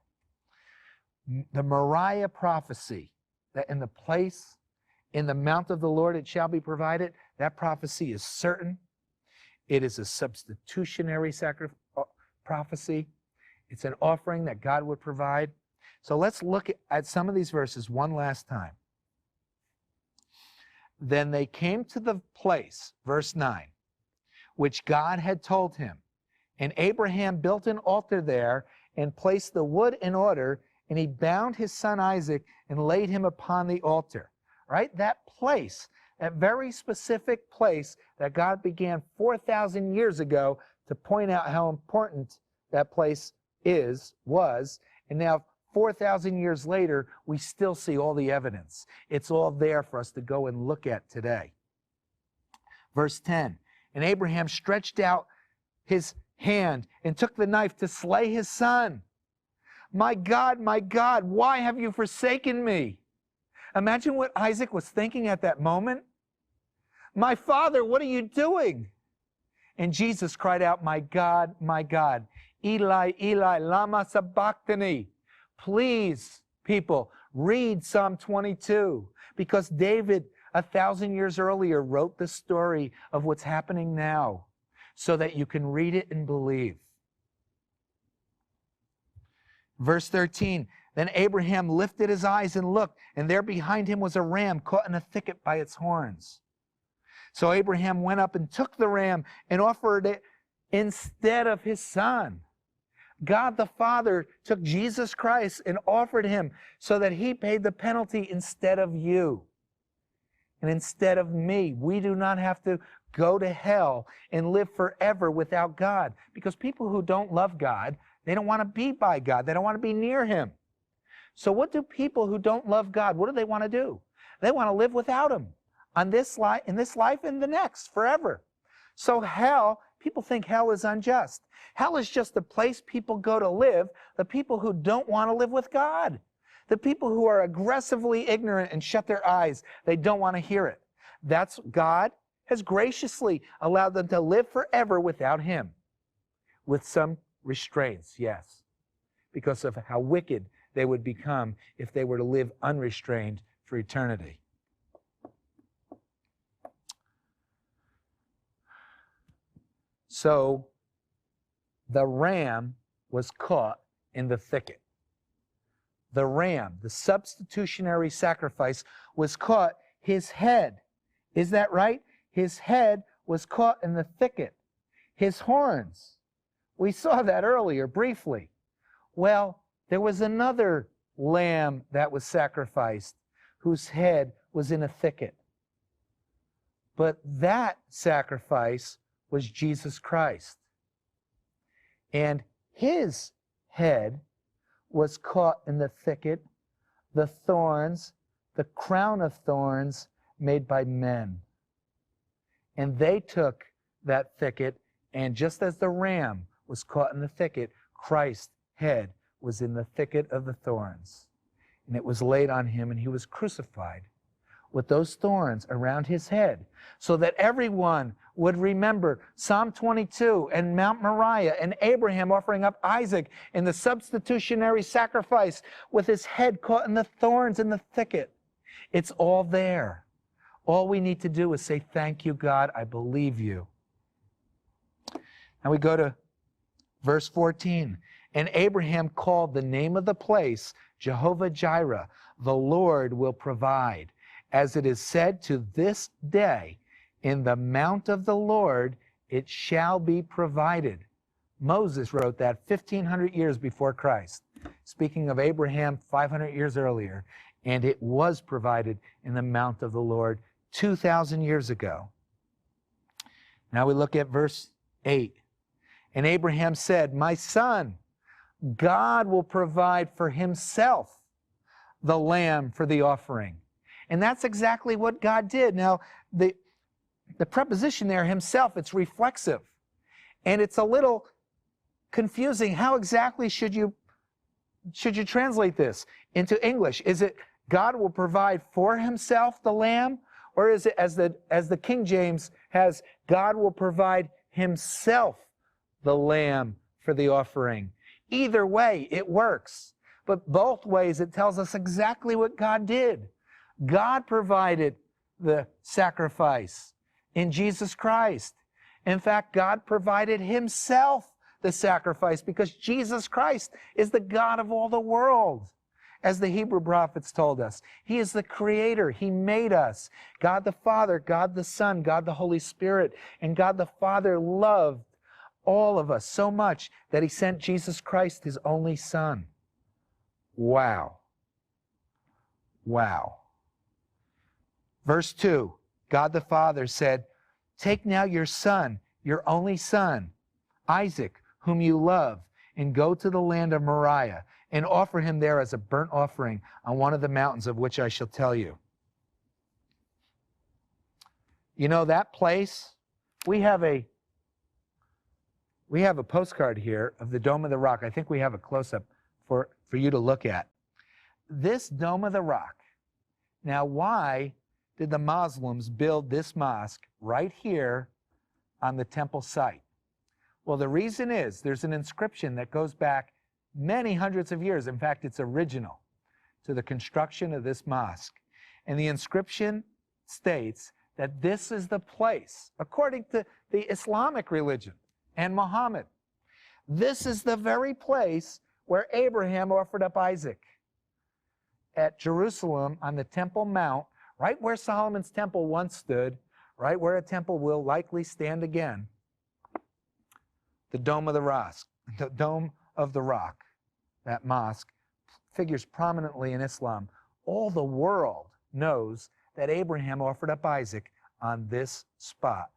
The Moriah prophecy, that in the place, in the mount of the Lord it shall be provided, that prophecy is certain. It is a substitutionary prophecy. It's an offering that God would provide. So let's look at some of these verses one last time. Then they came to the place, verse 9, which God had told him. And Abraham built an altar there and placed the wood in order, and he bound his son Isaac and laid him upon the altar. Right? That place, that very specific place that God began 4,000 years ago to point out how important that place was, and now 4,000 years later, we still see all the evidence. It's all there for us to go and look at today. Verse 10, and Abraham stretched out his hand and took the knife to slay his son. My God, why have you forsaken me? Imagine what Isaac was thinking at that moment. My father, what are you doing? And Jesus cried out, my God, Eli, Eli, lama sabachthani. Please, people, read Psalm 22, because David, 1,000 years earlier, wrote the story of what's happening now so that you can read it and believe. Verse 13, then Abraham lifted his eyes and looked, and there behind him was a ram caught in a thicket by its horns. So Abraham went up and took the ram and offered it instead of his son. God the Father took Jesus Christ and offered him so that he paid the penalty instead of you and instead of me. We do not have to go to hell and live forever without God, because people who don't love God, they don't want to be by God. They don't want to be near him. So what do people who don't love God, what do they want to do? They want to live without him in this life and the next, forever. So hell, people think hell is unjust. Hell is just the place people go to live, the people who don't want to live with God. The people who are aggressively ignorant and shut their eyes. They don't want to hear it. That's God has graciously allowed them to live forever without him. With some restraints, yes, because of how wicked they would become if they were to live unrestrained for eternity. So the ram was caught in the thicket. The ram, the substitutionary sacrifice, was caught. His head, is that right? His head was caught in the thicket. His horns, we saw that earlier briefly. Well, there was another lamb that was sacrificed whose head was in a thicket. But that sacrifice was Jesus Christ. And his head was caught in the thicket, the thorns, the crown of thorns made by men. And they took that thicket, and just as the ram was caught in the thicket, Christ's head was in the thicket of the thorns. And it was laid on him, and he was crucified with those thorns around his head, so that everyone would remember Psalm 22 and Mount Moriah and Abraham offering up Isaac in the substitutionary sacrifice with his head caught in the thorns in the thicket. It's all there. All we need to do is say, thank you, God, I believe you. Now we go to verse 14. And Abraham called the name of the place Jehovah Jireh, the Lord will provide. As it is said to this day, in the mount of the Lord it shall be provided. Moses wrote that 1,500 years before Christ, speaking of Abraham 500 years earlier, and it was provided in the mount of the Lord 2,000 years ago. Now we look at verse 8. And Abraham said, my son, God will provide for himself the lamb for the offering. And that's exactly what God did. Now, the preposition there, himself, it's reflexive. And it's a little confusing. How exactly should you translate this into English? Is it God will provide for himself the lamb? Or is it, as the King James has, God will provide himself the lamb for the offering? Either way, it works. But both ways, it tells us exactly what God did. God provided the sacrifice in Jesus Christ. In fact, God provided himself the sacrifice because Jesus Christ is the God of all the world. As the Hebrew prophets told us, he is the creator. He made us. God the Father, God the Son, God the Holy Spirit, and God the Father loved all of us so much that he sent Jesus Christ, his only Son. Wow. Wow. Verse 2, God the Father said, take now your son, your only son, Isaac, whom you love, and go to the land of Moriah and offer him there as a burnt offering on one of the mountains of which I shall tell you. You know that place? We have a postcard here of the Dome of the Rock. I think we have a close-up for you to look at. This Dome of the Rock. Now, why did the Muslims build this mosque right here on the temple site? Well, the reason is there's an inscription that goes back many hundreds of years. In fact, it's original to the construction of this mosque. And the inscription states that this is the place, according to the Islamic religion and Muhammad, this is the very place where Abraham offered up Isaac at Jerusalem on the Temple Mount, right where Solomon's temple once stood, right where a temple will likely stand again. The Dome of the Rock, the Dome of the Rock, that mosque, figures prominently in Islam. All the world knows that Abraham offered up Isaac on this spot,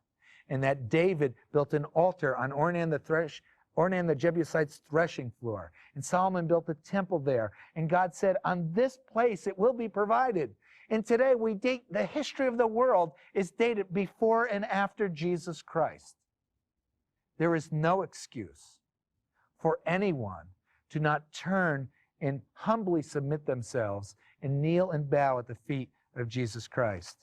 and that David built an altar on Ornan the Jebusite's threshing floor, and Solomon built a temple there, and God said, on this place it will be provided. And today we date, the history of the world is dated before and after Jesus Christ. There is no excuse for anyone to not turn and humbly submit themselves and kneel and bow at the feet of Jesus Christ.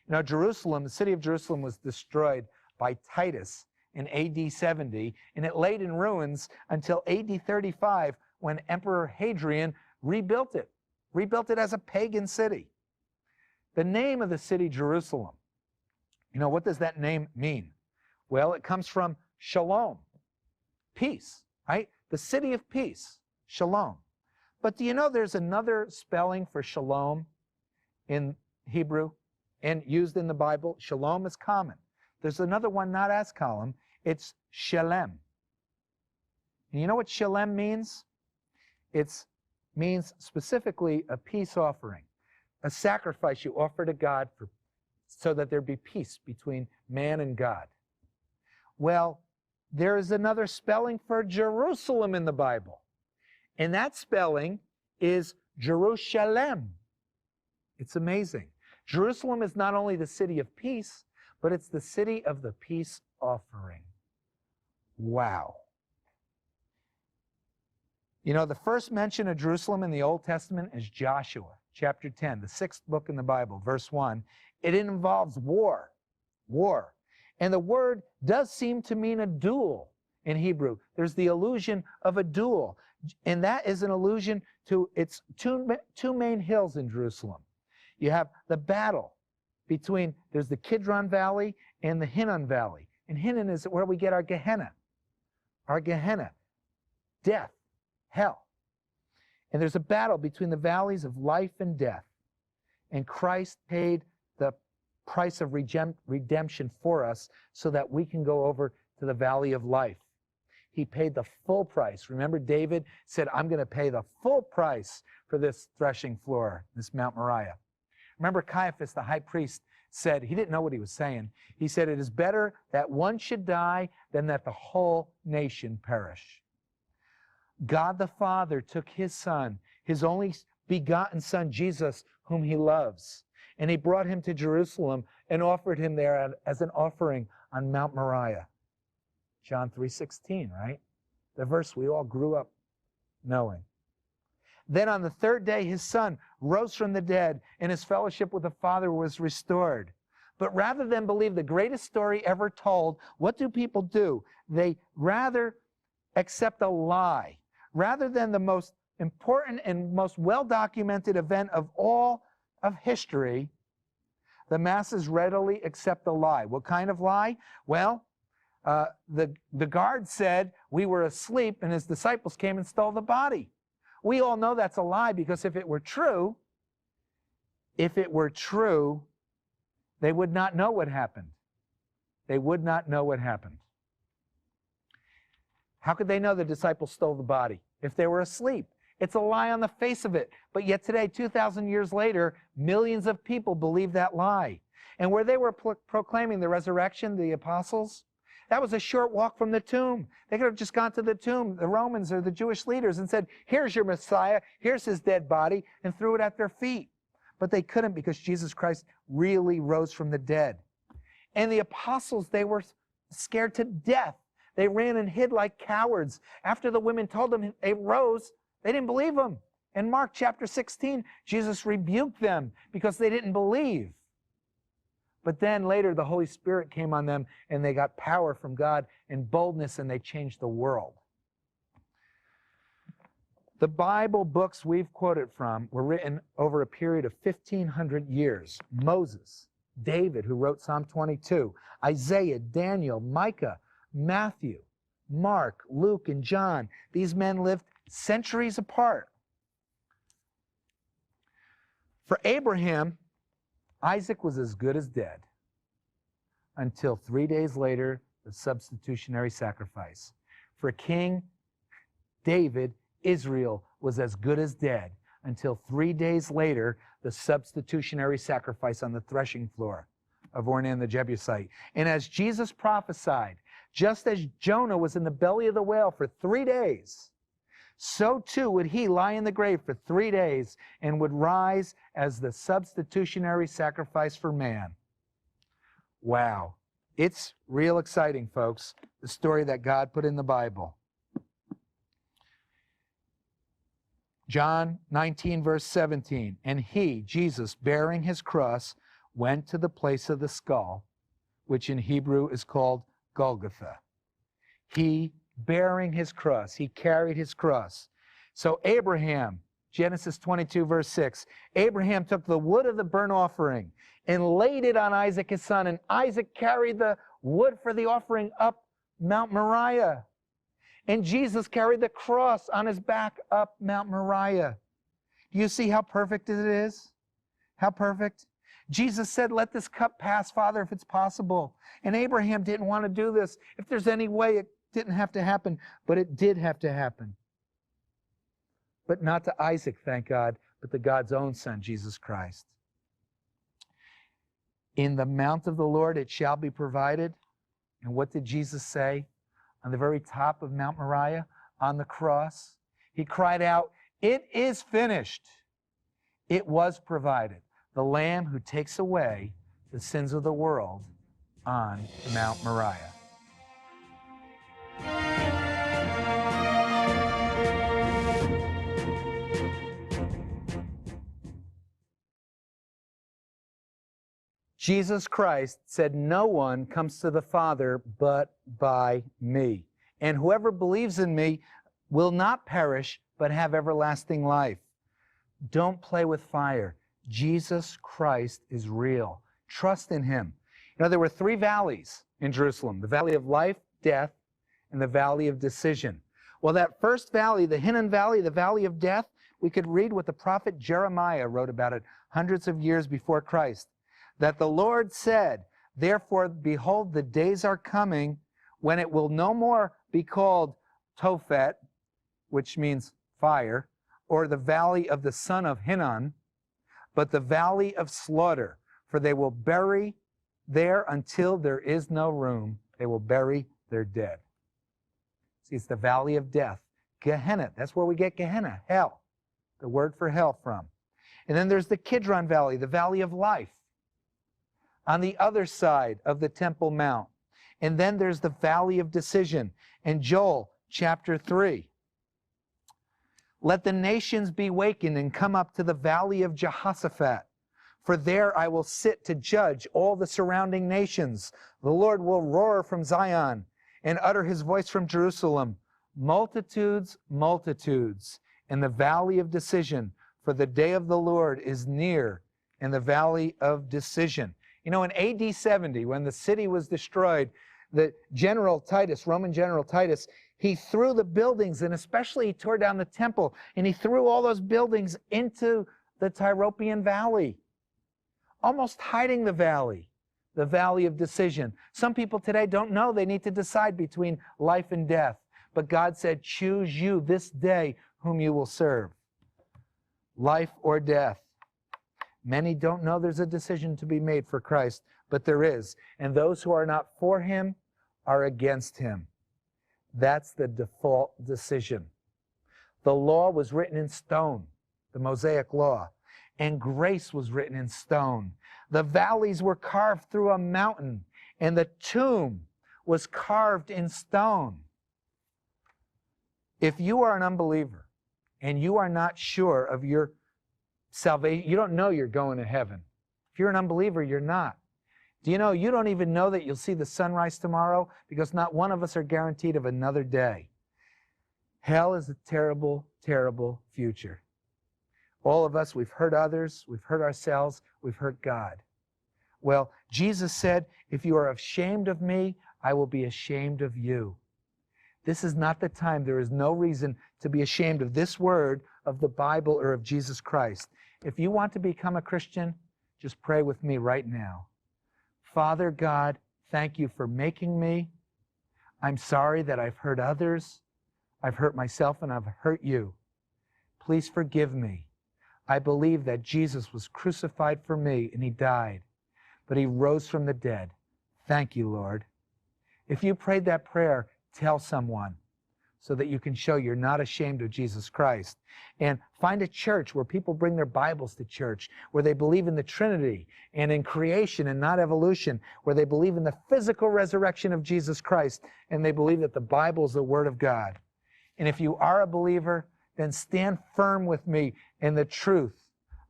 Now, Jerusalem, the city of Jerusalem, was destroyed by Titus in AD 70, and it laid in ruins until AD 35, when Emperor Hadrian rebuilt it as a pagan city. The name of the city, Jerusalem, you know, what does that name mean? Well, it comes from shalom, peace, right? The city of peace, shalom. But do you know there's another spelling for shalom in Hebrew and used in the Bible? Shalom is common. There's another one not as common. It's shalem. And you know what shalem means? It means specifically a peace offering, a sacrifice you offer to God so that there be peace between man and God. Well, there is another spelling for Jerusalem in the Bible, and that spelling is Jerusalem. It's amazing. Jerusalem is not only the city of peace, but it's the city of the peace offering. Wow. You know, the first mention of Jerusalem in the Old Testament is Joshua, chapter 10, the 6th book in the Bible, verse 1. It involves war. And the word does seem to mean a duel in Hebrew. There's the allusion of a duel, and that is an allusion to its two main hills in Jerusalem. You have the battle between, there's the Kidron Valley and the Hinnom Valley. And Hinnom is where we get our Gehenna, death, hell. And there's a battle between the valleys of life and death. And Christ paid the price of redemption for us so that we can go over to the valley of life. He paid the full price. Remember, David said, I'm going to pay the full price for this threshing floor, this Mount Moriah. Remember, Caiaphas, the high priest, said, he didn't know what he was saying. He said, it is better that one should die than that the whole nation perish. God the Father took his Son, his only begotten Son, Jesus, whom he loves, and he brought him to Jerusalem and offered him there as an offering on Mount Moriah. John 3:16, right? The verse we all grew up knowing. Then on the third day, his Son rose from the dead, and his fellowship with the Father was restored. But rather than believe the greatest story ever told, what do people do? They rather accept a lie. Rather than the most important and most well-documented event of all of history, the masses readily accept a lie. What kind of lie? Well, the guard said we were asleep and his disciples came and stole the body. We all know that's a lie, because if it were true, they would not know what happened. They would not know what happened. How could they know the disciples stole the body if they were asleep? It's a lie on the face of it. But yet today, 2,000 years later, millions of people believe that lie. And where they were proclaiming the resurrection, the apostles, that was a short walk from the tomb. They could have just gone to the tomb, the Romans or the Jewish leaders, and said, here's your Messiah, here's his dead body, and threw it at their feet. But they couldn't, because Jesus Christ really rose from the dead. And the apostles, they were scared to death. They ran and hid like cowards. After the women told them he rose, they didn't believe him. In Mark chapter 16, Jesus rebuked them because they didn't believe. But then later the Holy Spirit came on them and they got power from God and boldness, and they changed the world. The Bible books we've quoted from were written over a period of 1,500 years. Moses, David, who wrote Psalm 22, Isaiah, Daniel, Micah, Matthew, Mark, Luke, and John. These men lived centuries apart. For Abraham, Isaac was as good as dead until 3 days later, the substitutionary sacrifice. For King David, Israel was as good as dead until 3 days later, the substitutionary sacrifice on the threshing floor of Ornan the Jebusite. And as Jesus prophesied, just as Jonah was in the belly of the whale for 3 days, so too would he lie in the grave for 3 days and would rise as the substitutionary sacrifice for man. Wow. It's real exciting, folks, the story that God put in the Bible. John 19, verse 17, and he, Jesus, bearing his cross, went to the place of the skull, which in Hebrew is called Golgotha. He bearing his cross. He carried his cross. So Abraham, Genesis 22, verse 6, Abraham took the wood of the burnt offering and laid it on Isaac his son, and Isaac carried the wood for the offering up Mount Moriah. And Jesus carried the cross on his back up Mount Moriah. Do you see how perfect it is? How perfect? Jesus said, let this cup pass, Father, if it's possible. And Abraham didn't want to do this. If there's any way, it didn't have to happen, but it did have to happen. But not to Isaac, thank God, but to God's own son, Jesus Christ. In the mount of the Lord it shall be provided. And what did Jesus say? On the very top of Mount Moriah, on the cross, he cried out, it is finished. It was provided. The Lamb who takes away the sins of the world on Mount Moriah. Jesus Christ said, no one comes to the Father but by me. And whoever believes in me will not perish but have everlasting life. Don't play with fire. Jesus Christ is real. Trust in him. You know, there were 3 valleys in Jerusalem: the valley of life, death, and the valley of decision. Well, that first valley, the Hinnom Valley, the valley of death, we could read what the prophet Jeremiah wrote about it hundreds of years before Christ. That the Lord said, therefore, behold, the days are coming when it will no more be called Tophet, which means fire, or the valley of the son of Hinnom, but the valley of slaughter, for they will bury there until there is no room. They will bury their dead. See, it's the valley of death. Gehenna, that's where we get Gehenna, hell, the word for hell from. And then there's the Kidron Valley, the valley of life, on the other side of the Temple Mount. And then there's the valley of decision in Joel chapter 3. Let the nations be wakened and come up to the valley of Jehoshaphat, for there I will sit to judge all the surrounding nations. The Lord will roar from Zion and utter his voice from Jerusalem. Multitudes, multitudes in the valley of decision, for the day of the Lord is near in the valley of decision. You know, in AD 70, when the city was destroyed, the general Titus, Roman general Titus, he threw the buildings, and especially he tore down the temple, and he threw all those buildings into the Tyropoeon Valley, almost hiding the valley of decision. Some people today don't know they need to decide between life and death, but God said, choose you this day whom you will serve, life or death. Many don't know there's a decision to be made for Christ, but there is. And those who are not for him are against him. That's the default decision. The law was written in stone, the Mosaic law, and grace was written in stone. The valleys were carved through a mountain, and the tomb was carved in stone. If you are an unbeliever and you are not sure of your salvation, you don't know you're going to heaven. If you're an unbeliever, you're not. Do you know you don't even know that you'll see the sunrise tomorrow, because not one of us are guaranteed of another day. Hell is a terrible, terrible future. All of us, we've hurt others, we've hurt ourselves, we've hurt God. Well, Jesus said, if you are ashamed of me, I will be ashamed of you. This is not the time. There is no reason to be ashamed of this word, of the Bible, or of Jesus Christ. If you want to become a Christian, just pray with me right now. Father God, thank you for making me. I'm sorry that I've hurt others. I've hurt myself and I've hurt you. Please forgive me. I believe that Jesus was crucified for me and he died, but he rose from the dead. Thank you, Lord. If you prayed that prayer, tell someone so that you can show you're not ashamed of Jesus Christ. And find a church where people bring their Bibles to church, where they believe in the Trinity and in creation and not evolution, where they believe in the physical resurrection of Jesus Christ, and they believe that the Bible is the Word of God. And if you are a believer, then stand firm with me in the truth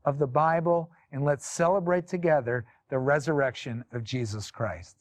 of the Bible, and let's celebrate together the resurrection of Jesus Christ.